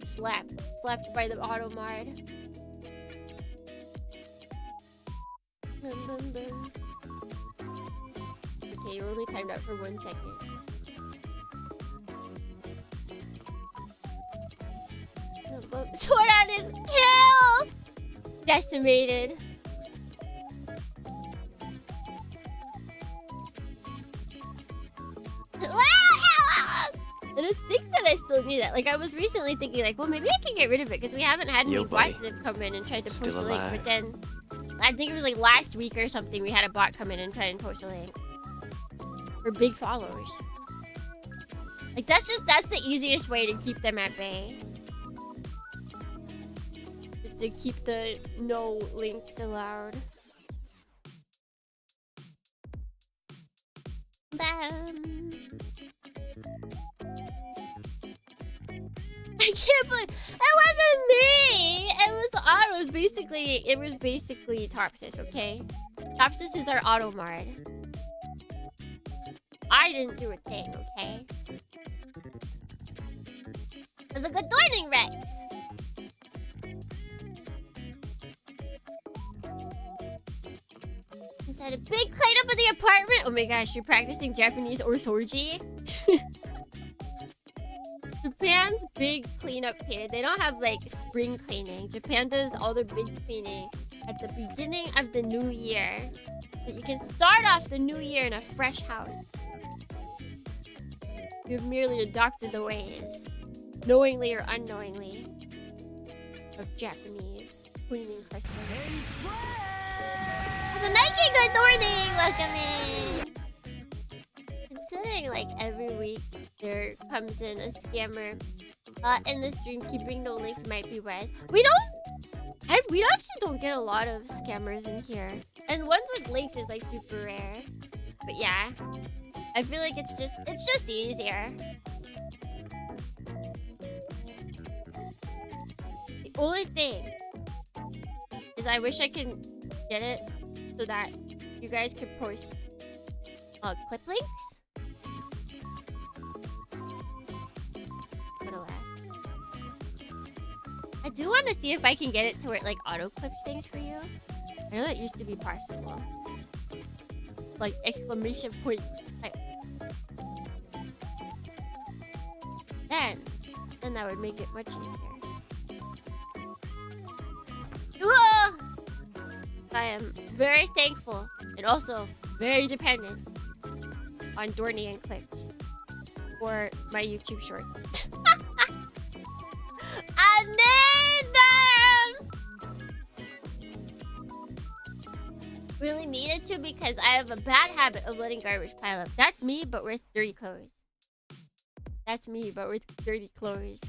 Slapped by the automod. Okay, you're only timed out for 1 second. Sword on his kill! Decimated. And it stinks that I still need that. Like, I was recently thinking, like, well, maybe I can get rid of it because we haven't had any bots that have come in and tried to post a link. But then, I think it was like last week or something, we had a bot come in and try and post a link. For big followers. Like, that's the easiest way to keep them at bay. Just to keep the no links allowed. Bam. I can't believe it wasn't me. It was Otto. It was basically Topsis, okay? Topsis is our automod. I didn't do a thing, okay? It was a good morning, Rex. Inside a big cleanup of the apartment. Oh my gosh, you're practicing Japanese or Sorji? Japan's big cleanup period. They don't have like spring cleaning. Japan does all their big cleaning at the beginning of the new year. But you can start off the new year in a fresh house. You've merely adopted the ways, knowingly or unknowingly, of Japanese cleaning customers. So Nike, good morning! Welcome in! Considering like every week there comes in a scammer in the stream, keeping no links might be wise. We actually don't get a lot of scammers in here. And ones with links is like super rare. But yeah. I feel like it's just easier. The only thing is I wish I could get it so that you guys could post clip links. What a laugh. I do want to see if I can get it to where it like auto clips things for you. I know that used to be possible. Like exclamation point. Then that would make it much easier. Whoa! I am very thankful and also very dependent on Dorney and clips for my YouTube shorts. I need them! Really needed to because I have a bad habit of letting garbage pile up. That's me, but with dirty clothes. That's me, but with dirty clothes.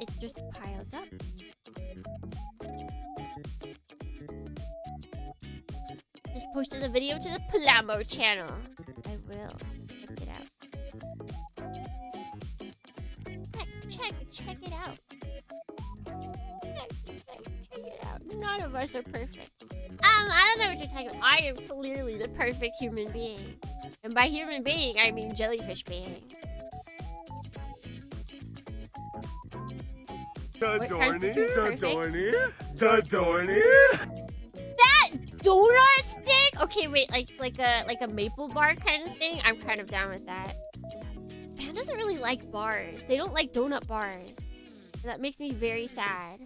It just piles up. Just posted a video to the LuKremBo channel. I will. Check it out. Check it out. None of us are perfect. I don't know what you're talking about. I am clearly the perfect human being. And by human being, I mean jellyfish being. That donut stick? Okay, wait, like a maple bar kind of thing? I'm kind of down with that. Man doesn't really like bars. They don't like donut bars. That makes me very sad.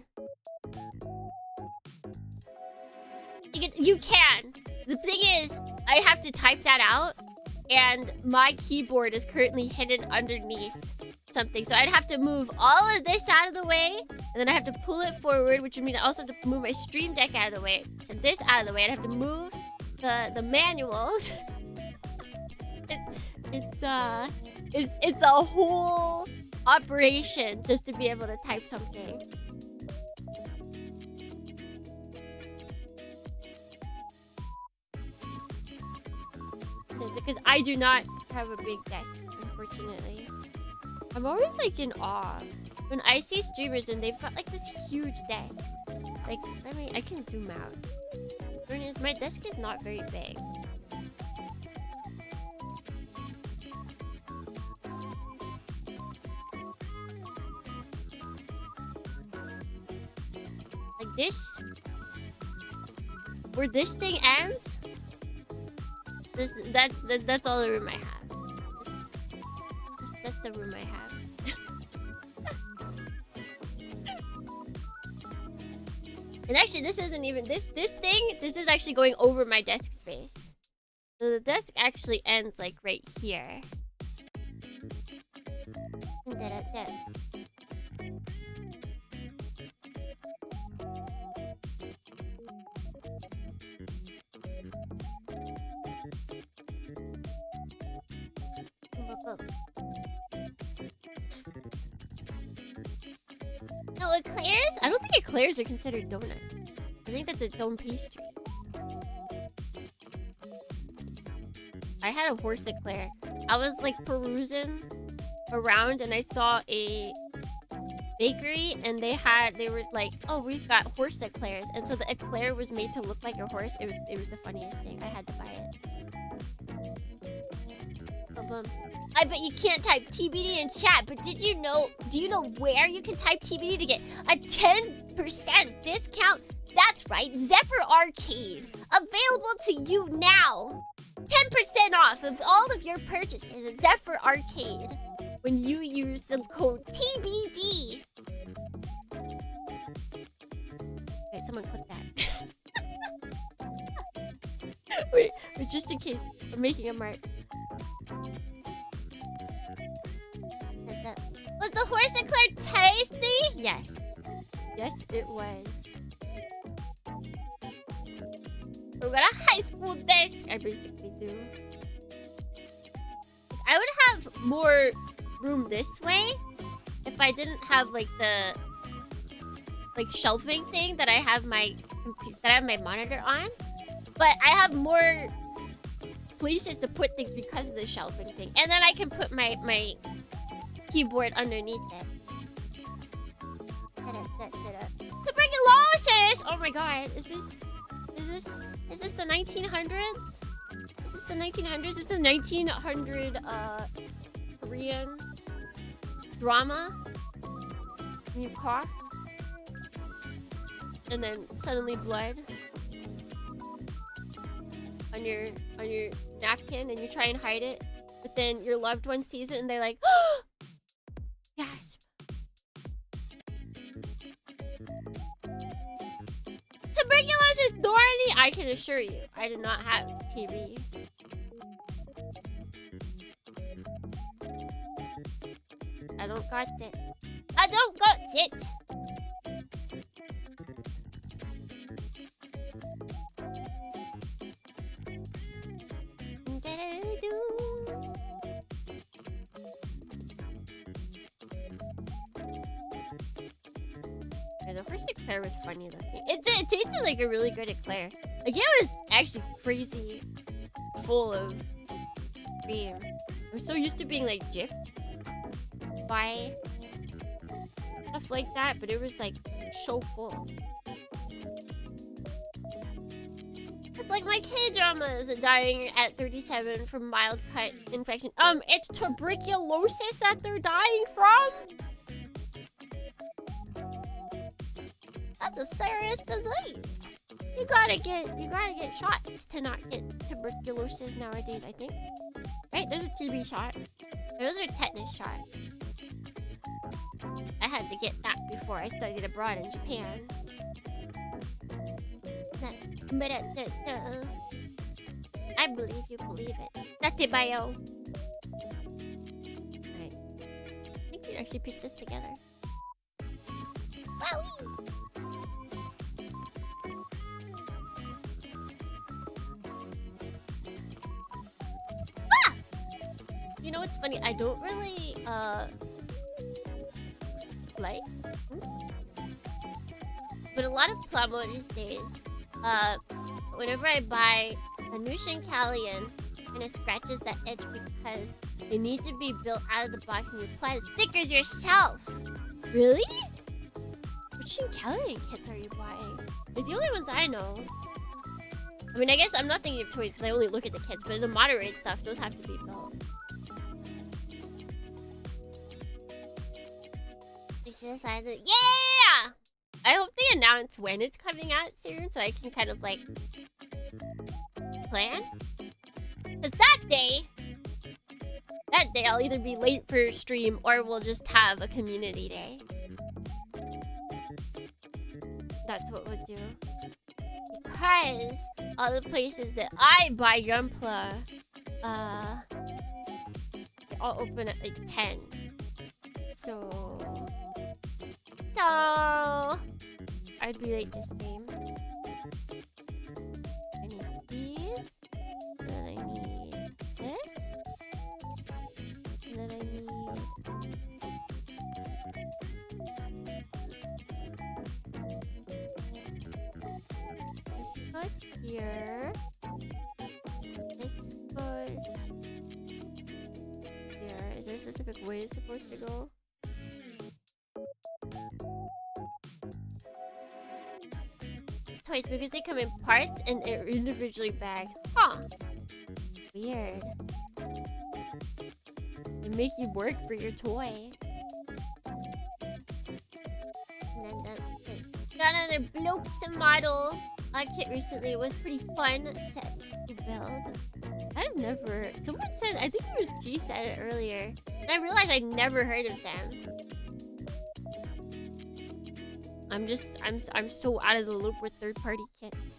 You can. The thing is, I have to type that out, and my keyboard is currently hidden underneath something. So I'd have to move all of this out of the way, and then I have to pull it forward, which would mean I also have to move my stream deck out of the way. So this out of the way, I'd have to move the manuals. It's a whole operation just to be able to type something. Because I do not have a big desk, unfortunately. I'm always like in awe When I see streamers and they've got like this huge desk. Like, I can zoom out. Is my desk is not very big. Like this. Where this thing ends. That's all the room I have. That's the room I have. And actually, this isn't even this thing. This is actually going over my desk space. So the desk actually ends like right here. No, eclairs? I don't think eclairs are considered donuts. I think that's its own pastry. I had a horse eclair. I was like perusing around and I saw a bakery and they were like, oh, we've got horse eclairs. And so the eclair was made to look like a horse. It was the funniest thing. I had to buy it. I bet you can't type TBD in chat, but do you know where you can type TBD to get a 10% discount? That's right, Zephyr Arcade. Available to you now. 10% off of all of your purchases at Zephyr Arcade when you use the code TBD. Wait, someone click that. wait, just in case. I'm making a mark. Was the horse eclair tasty? Yes. Yes, it was. We've got a high school desk. I basically do. I would have more room this way if I didn't have like the shelving thing that I have my monitor on. But I have more places to put things because of the shelving thing, and then I can put my keyboard underneath it. Tuberculosis! Oh my god, is this the 1900s? Is this the 1900s? Is this the 1900 Korean drama? And you cough, and then suddenly blood on your napkin, and you try and hide it, but then your loved one sees it and they're like, oh! Gasp. Tuberculosis thorny? I can assure you, I do not have TB. I don't got it. I don't got it. The first eclair was funny looking. It tasted like a really good eclair. Like, it was actually crazy full of cream. I'm so used to being like gypped by stuff like that, but it was like so full. It's like my K-dramas dying at 37 from mild cut infection. It's tuberculosis that they're dying from? That's a serious disease. You gotta get shots to not get tuberculosis nowadays, I think. Right? There's a TB shot. Those are tetanus shots. I had to get that before I studied abroad in Japan. I believe you believe it. Datebayo. Alright. I think we actually pieced this together. Wowie! You know what's funny? I don't really like, but a lot of Plamo these days, whenever I buy a new Shinkalian and it scratches that edge because they need to be built out of the box and you apply the stickers yourself. Really? Which Nickelodeon kits are you buying? They're the only ones I know. I mean, I guess I'm not thinking of toys because I only look at the kits, but the Moderoid stuff, those have to be built. They decided, yeah! I hope they announce when it's coming out soon so I can kind of like plan. Because that day I'll either be late for stream or we'll just have a community day. That's what we'll do. Because all the places that I buy Gunpla, they all open at like 10. So I'd be late to stream. I need these. And then I need this. And then I need... This goes here. This goes here. Is there a specific way it's supposed to go? Toys because they come in parts and they're individually bagged. Huh. Weird. They make you work for your toy. And then got another blokes model kit recently. It was pretty fun set to build. I've never... Someone said... I think it was G said it earlier. And I realized I'd never heard of them. I'm so out of the loop with third-party kits.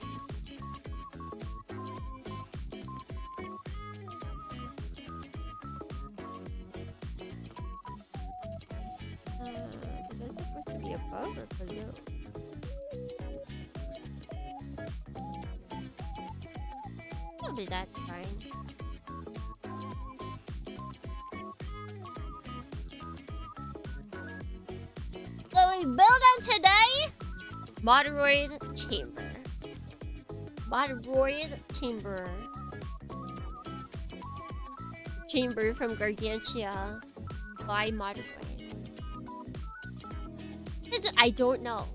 Is that supposed to be above or below? Probably that's fine. What we build on today? Moderoid chamber. Moderoid chamber. Chamber from Gargantia by Moderoid. I don't know.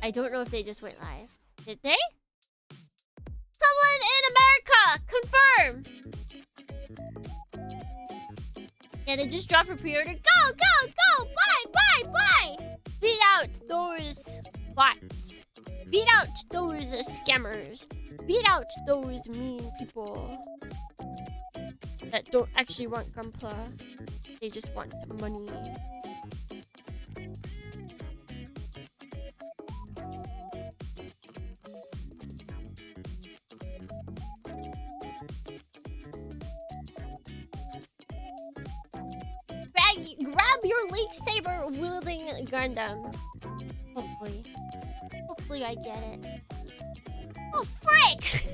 I don't know if they just went live. Did they? Someone in America! Confirm! Yeah, they just dropped a pre-order. Go, go, go! Buy, buy, buy! Beat out those bots. Beat out those scammers. Beat out those mean people that don't actually want Gunpla. They just want money. Grab your lightsaber wielding Gundam. Hopefully. Hopefully I get it. Oh, frick!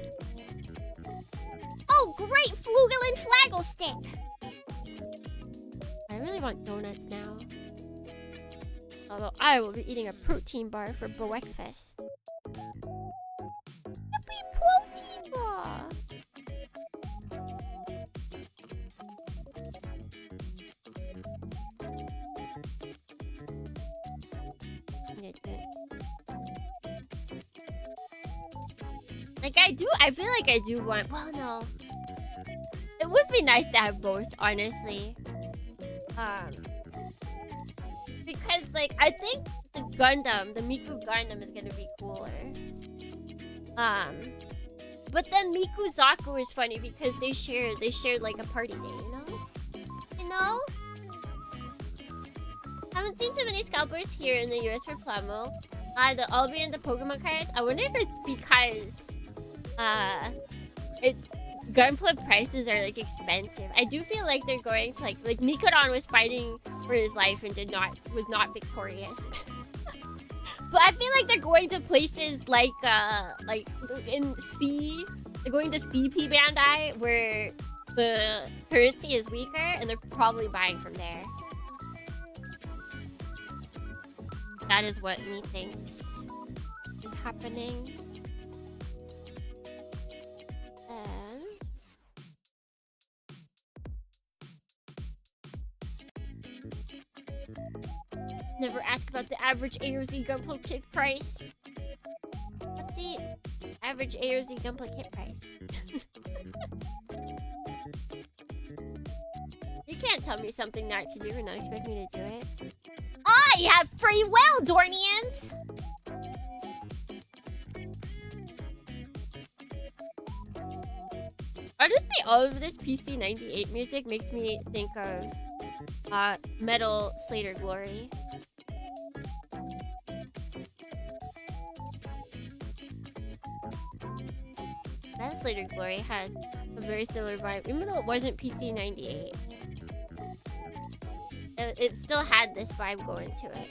Oh, great! Flugel and flagel stick! I really want donuts now. Although I will be eating a protein bar for breakfast. Yippee protein bar! Like I feel like I do want, well no. It would be nice to have both, honestly. Because like I think the Gundam, the Miku Gundam is gonna be cooler. But then Miku Zaku is funny because they shared like a party day, you know? You know? Haven't seen too many scalpers here in the US for Plamo. I'll be in the Pokemon cards. I wonder if it's because Gunpla prices are like expensive. I do feel like they're going to like Mikodan was fighting for his life and was not victorious. But I feel like they're going to places like in C. They're going to CP Bandai where the currency is weaker, and they're probably buying from there. That is what me thinks is happening. Never ask about the average AOZ gunpla kit price. What's the average AOZ gunpla kit price? You can't tell me something not to do and not expect me to do it. I have free will, Dornians! Honestly, all of this PC98 music makes me think of Metal Slater Glory. Metal Slater Glory had a very similar vibe, even though it wasn't PC98. It still had this vibe going to it.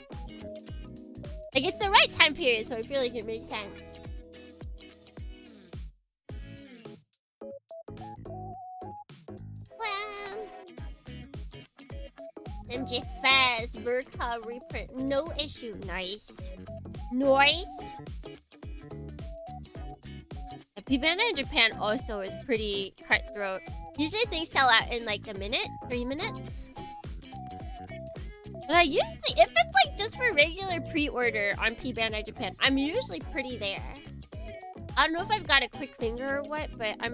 Like, it's the right time period, so I feel like it makes sense. MJ Faz, Burka reprint, no issue. Nice. Nice. P-Banda in Japan also is pretty cutthroat. Usually things sell out in like a minute, 3 minutes. But I usually, if it's like just for regular pre-order on P-Banda Japan, I'm usually pretty there. I don't know if I've got a quick finger or what, but I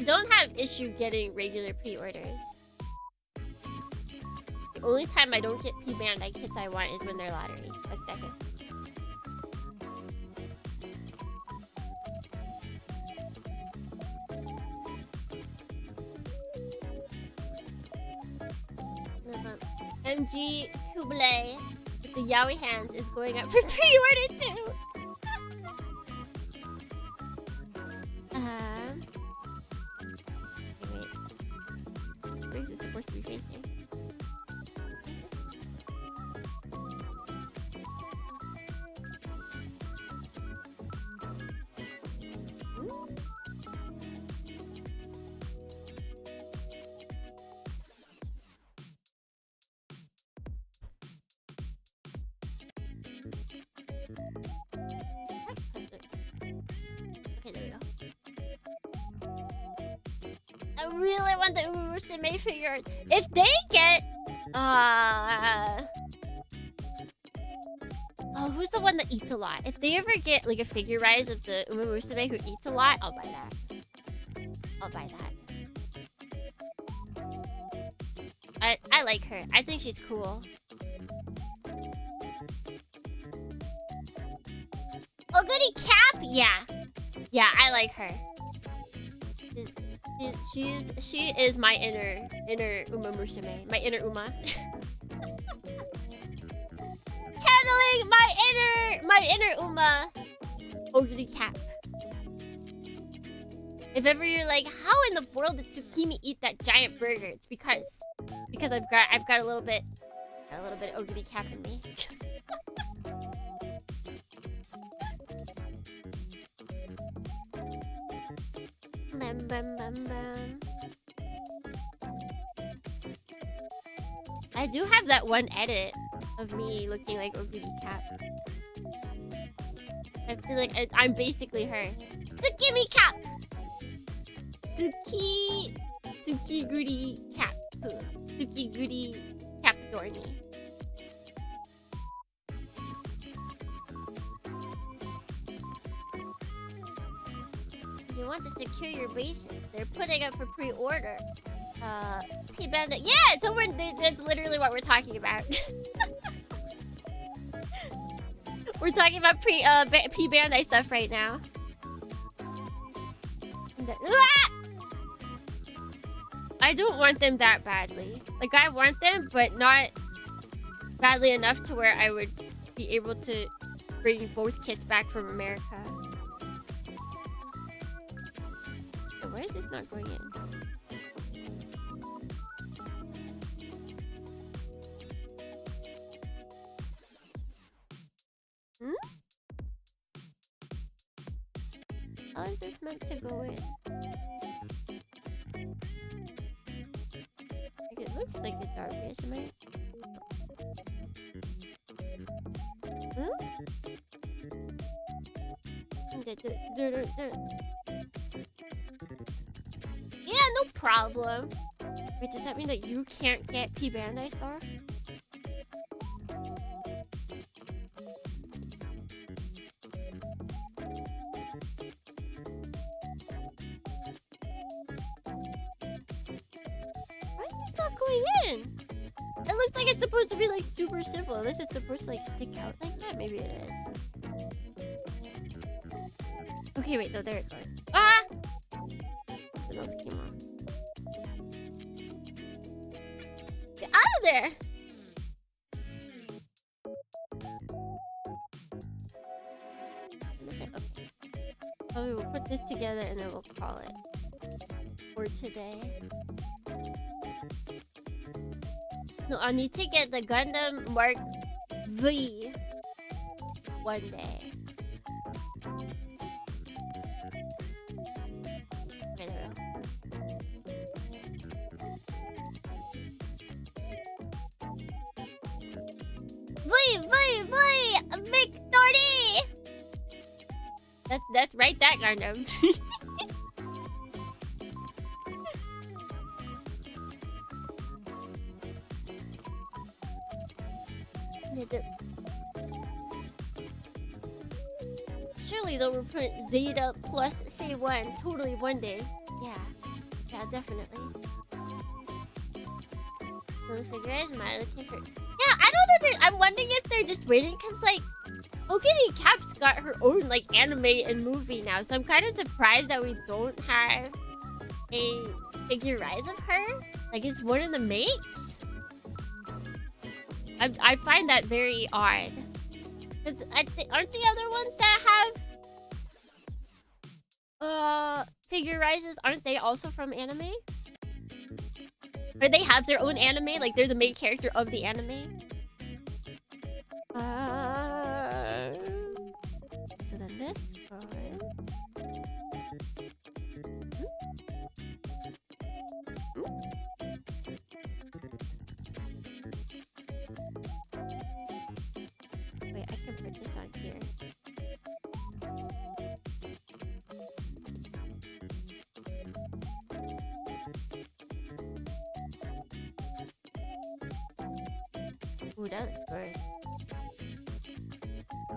don't have issue getting regular pre-orders. The only time I don't get P-Banda kits I want is when they're lottery. That's it. MG Kublai with the yaoi hands is going up for pre-order too. Wait. Where's it supposed to be facing? I really want the Umurusume figures. If they get oh, who's the one that eats a lot? If they ever get like a figure rise of the Umurusume who eats a lot, I'll buy that. I'll buy that. I like her. I think she's cool. Oh, goody Cap? Yeah. Yeah, I like her. She is my inner Uma Musume. My inner Uma. Channeling my inner Uma. Oguri Cap. If ever you're like, how in the world did Tsukimi eat that giant burger? It's because I've got a little bit of Oguri Cap in me. Bam, bam, bam, bam. I do have that one edit of me looking like Oguri Cap. I feel like I'm basically her. Tsukimi Cap! Tsukiguri Cap. Tsukiguri Cap Dorny. You want to secure your bases. They're putting up for pre-order. P-Banda. Yeah, that's literally what we're talking about. We're talking about P-Banda stuff right now. I don't want them that badly. Like, I want them, but not badly enough to where I would be able to bring both kits back from America. Why is this not going in? How is this meant to go in? Like, it looks like it's obvious, am I? Yeah, no problem. Wait, does that mean that you can't get P-Bandai stuff? It's not going in. It looks like it's supposed to be like super simple. Unless it's supposed to like stick out like that. Maybe it is. Okay, wait, no, there it goes. Ah! Something else came on. Get out of there! Okay. Oh, we'll put this together and then we'll call it for today. No, I need to get the Gundam Mark V one day. Okay, there we go. V, victory! That's right, that Gundam. Surely they'll reprint Zeta plus C1 totally one day. Yeah, definitely. So the figure is mine. Looking for. Yeah, I don't know. I'm wondering if they're just waiting because like Pokemon Cap's got her own like anime and movie now, so I'm kind of surprised that we don't have a figure rise of her. Like, is one of the makes? I find that very odd. Because aren't the other ones that have figure rises, aren't they also from anime? Or they have their own anime, like they're the main character of the anime? So then this goes. Wait, I can put this on here. Ooh, that looks good.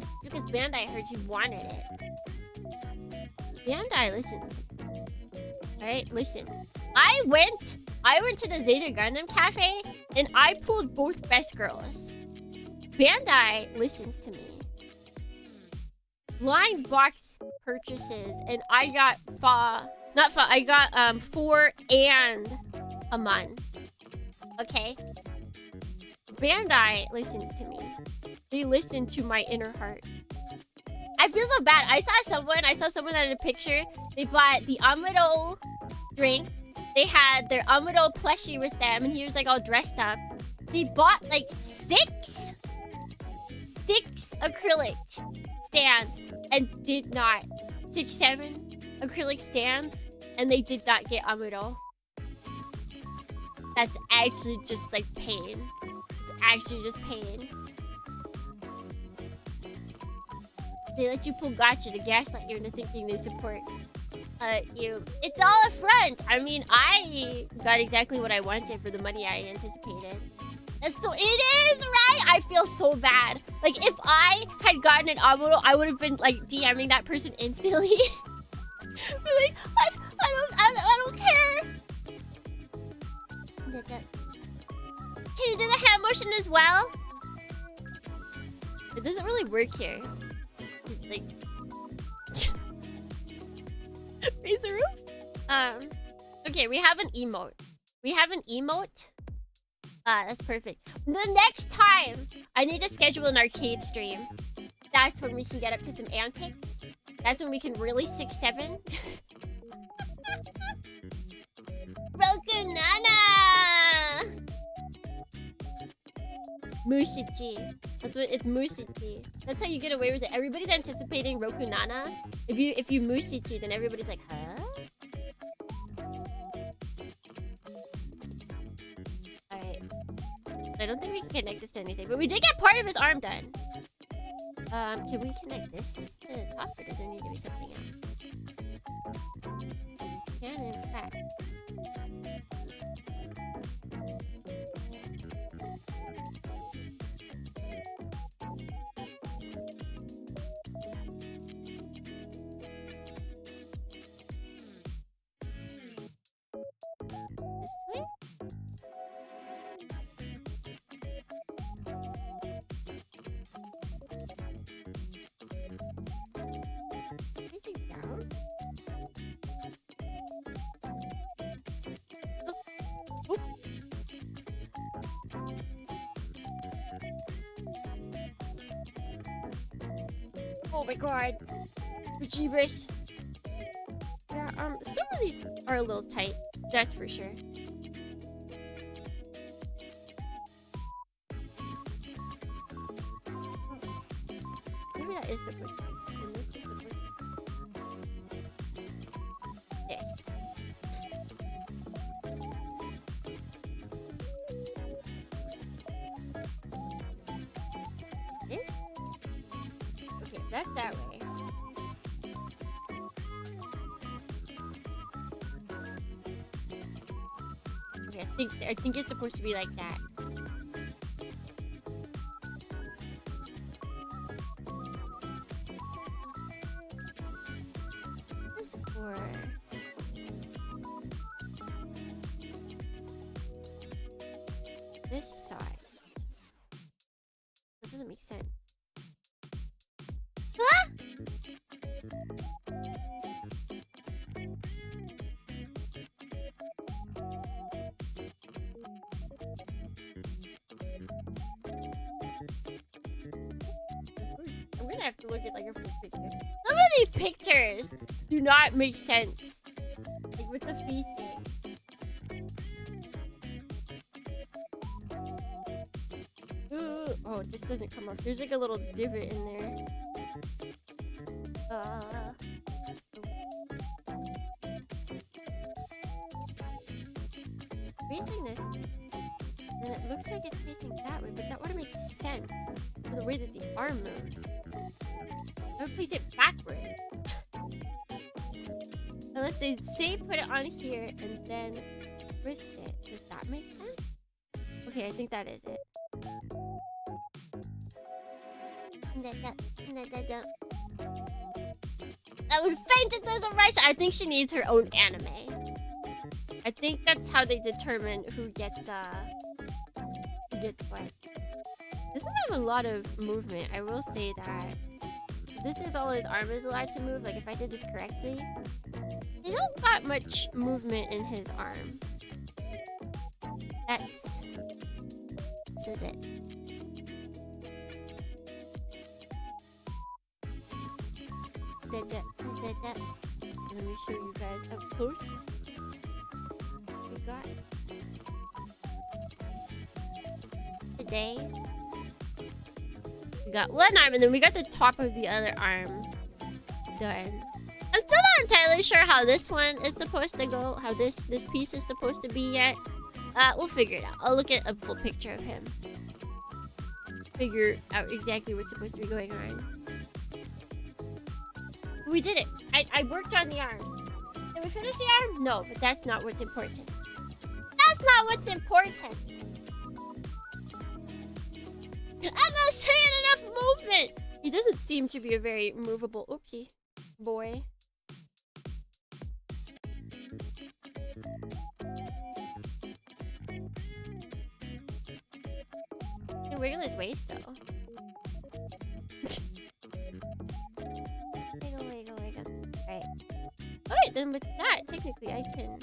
It's because Bandai heard you wanted it. Bandai listens to me. Alright, listen. I went to the Zeta Gundam Cafe and I pulled both best girls. Bandai listens to me. Blind box purchases and I got I got 4 and a month. Okay? Bandai listens to me. They listen to my inner heart. I feel so bad. I saw someone in a picture. They bought the Amuro drink. They had their Amuro plushie with them, and he was like all dressed up. They bought like 6 acrylic stands and did not 7 acrylic stands, and they did not get Amuro. That's actually just like pain. It's actually just pain. They let you pull gotcha to gaslight you into thinking they support you. It's all a front. I mean, I got exactly what I wanted for the money I anticipated. So it is, right? I feel so bad. Like, if I had gotten an Amuro, I would have been, like, DMing that person instantly. Like, what? I don't care. Can you do the hand motion as well? It doesn't really work here. Just, like... raise the roof? Okay, we have an emote. That's perfect. The next time, I need to schedule an arcade stream. That's when we can get up to some antics. That's when we can really 6-7. Roku Nana! Mushichi. That's what it's Mushichi. That's how you get away with it. Everybody's anticipating Roku Nana. If you Mushichi, then everybody's like, huh? Alright. I don't think we can connect this to anything, but we did get part of his arm done. Can we connect this to the top, or does there need to be something else? We can, in fact. This way? Oh my god. Jeebus. Yeah, some of these are a little tight. That's for sure. Maybe that is supposed to be. And this is supposed to be. This. This? Okay, that's that way. Okay, I think it's supposed to be like that. This for this side. That doesn't make sense. Ah! I'm gonna have to look at like a full picture. Some of these pictures do not make sense. Like with the feasting. Ooh, oh, this doesn't come off. There's like a little divot in there. Facing this, then it looks like it's facing that way, but that would make sense for the way that the arm moves. I would place it backward. Unless they say put it on here and then twist it. Does that make sense? Okay, I think that is it. I would faint if there's a rice. I think she needs her own anime. I think that's how they determine who gets what. Doesn't have a lot of movement. I will say that. This is all his arm is allowed to move. Like if I did this correctly, he don't got much movement in his arm. This is it. Let me show you guys up close. We got today. We got one arm and then we got the top of the other arm done. I'm still not entirely sure how this one is supposed to go, how this piece is supposed to be yet. We'll figure it out. I'll look at a full picture of him. Figure out exactly what's supposed to be going on. We did it. I worked on the arm. Did we finish the arm? No, but that's not what's important. That's not what's important. I'm not seeing enough movement. He doesn't seem to be a very movable, oopsie, boy. He can wiggle his waist though. Wiggle. Right. Alright, then with that, technically I can.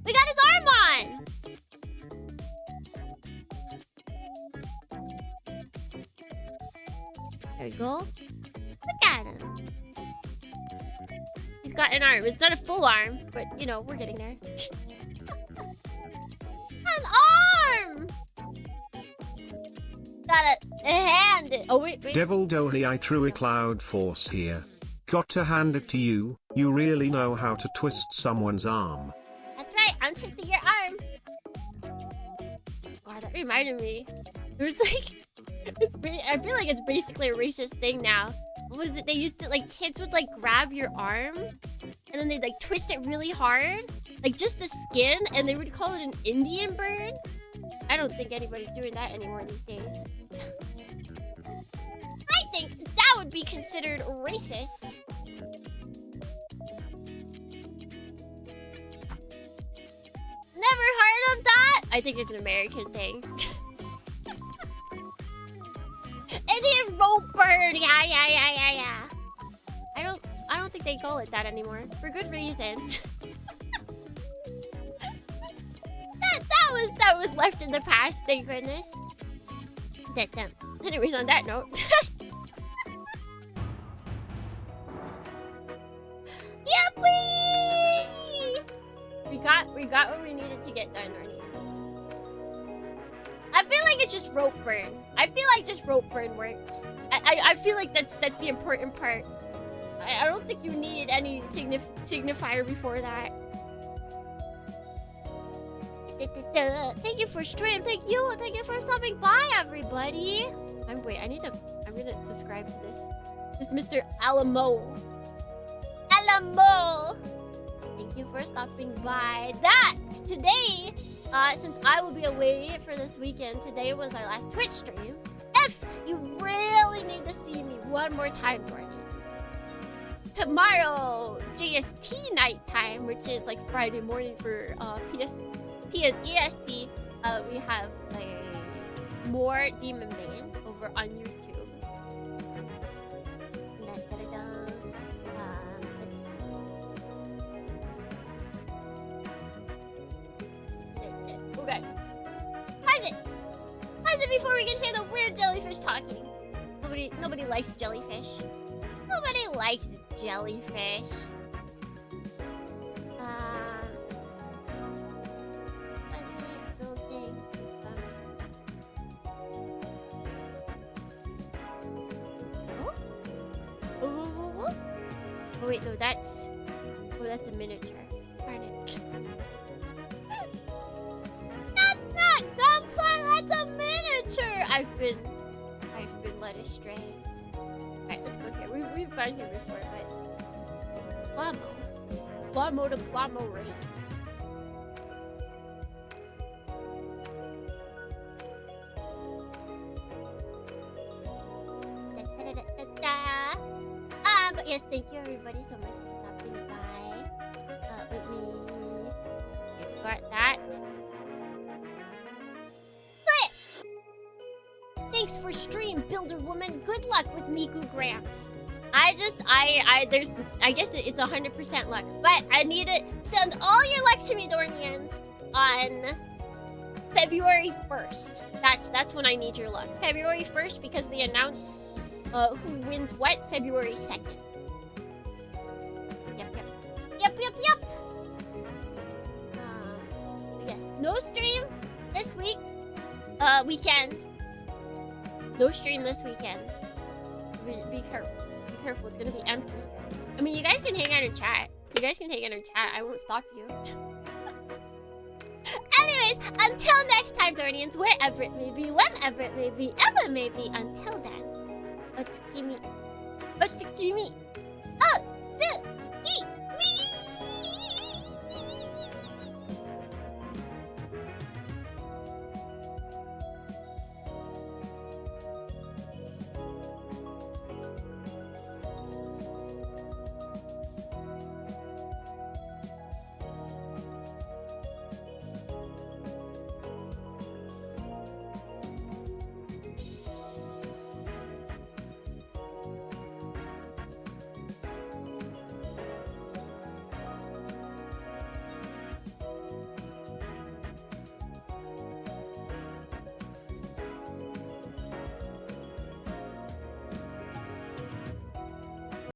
We got his arm on! There we go. Look at him. He's got an arm. It's not a full arm, but you know, we're getting there. An arm! Got a hand. Oh, wait. Devil Dohi, I truly Cloud Force here. Got to hand it to you, you really know how to twist someone's arm. That's right, I'm twisting your arm. God, that reminded me. There's like, I feel like it's basically a racist thing now. What is it? They used to, like, kids would, like, grab your arm and then they'd, like, twist it really hard. Like, just the skin, and they would call it an Indian burn. I don't think anybody's doing that anymore these days. I think that would be considered racist. Never heard of that? I think it's an American thing. Indian rope burn. Yeah. I don't think think they call it that anymore. For good reason. that was left in the past, thank goodness. Anyways, on that note. Yippee! We got what we needed to get done, Arnie. I feel like it's just rope burn. I feel like just rope burn works. I feel like that's the important part. I don't think you need any signifier before that. Thank you for stream. Thank you for stopping by, everybody. I'm gonna subscribe to this. This Mr. Alamo. Thank you for stopping by. Today, since I will be away for this weekend, today was our last Twitch stream. If you really need to see me one more time, tomorrow, JST night time, which is like Friday morning for PST and EST, we have more Demon Bane over on YouTube. Okay. Pause it before we can hear the weird jellyfish talking. Nobody likes jellyfish. Nobody likes jellyfish. Oh wait, no, that's a miniature. Darn it. That's not Gunpla, that's a miniature. I've been led astray. Alright, let's go here. We've gone here before, but Plamo to Plamo rate. But yes, thank you everybody so much for stopping by. Let me got that. But thanks for stream, Builder Woman. Good luck with Miku Gramps. I guess it's 100% luck, but I need to send all your luck to me, Dornians, on February 1st. That's when I need your luck. February 1st, because they announce who wins what February 2nd. Yep. Yes, no stream this week. Weekend. No stream this weekend. Be careful. Be careful. It's gonna be empty. I mean, you guys can hang out and chat. I won't stop you. Anyways, until next time, Dornians, wherever it may be, whenever it may be, ever may be, until then, let's gimme.